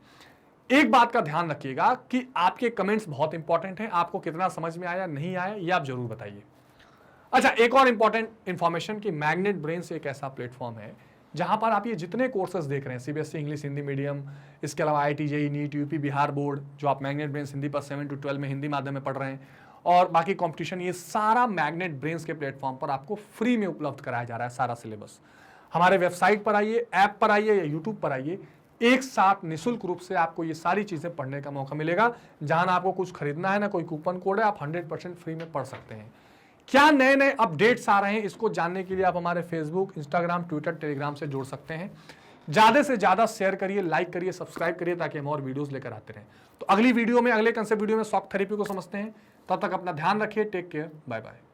एक बात का ध्यान रखिएगा कि आपके कमेंट्स बहुत इंपॉर्टेंट हैं। आपको कितना समझ में आया, नहीं आया, ये आप जरूर बताइए। अच्छा, एक और इंपॉर्टेंट इंफॉर्मेशन कि मैग्नेट ब्रेन्स एक ऐसा प्लेटफॉर्म है जहां पर आप ये जितने कोर्सेज देख रहे हैं, CBSE इंग्लिश हिंदी मीडियम, इसके अलावा IIT JEE NEET UP Bihar board, जो आप मैग्नेट ब्रेन्स हिंदी पर 7 to 12 में हिंदी माध्यम में पढ़ रहे हैं, और बाकी कंपटीशन, ये सारा मैग्नेट ब्रेन्स के प्लेटफॉर्म पर आपको फ्री में उपलब्ध कराया जा रहा है। सारा सिलेबस हमारे वेबसाइट पर आइए, ऐप पर आइए या यूट्यूब पर आइए, एक साथ निःशुल्क रूप से आपको ये सारी चीजें पढ़ने का मौका मिलेगा। जहां आपको कुछ खरीदना है, ना कोई कूपन कोड है, आप 100% फ्री में पढ़ सकते हैं। क्या नए नए अपडेट्स आ रहे हैं, इसको जानने के लिए आप हमारे फेसबुक, इंस्टाग्राम, ट्विटर, टेलीग्राम से जुड़ सकते हैं। ज्यादा से ज्यादा शेयर करिए, लाइक करिए, सब्सक्राइब करिए, ताकि हम और वीडियोस लेकर आते रहें। तो अगली वीडियो में, अगले कंसेप्ट वीडियो में शॉक थेरेपी को समझते हैं। तब तक अपना ध्यान रखिए। Take care, bye bye.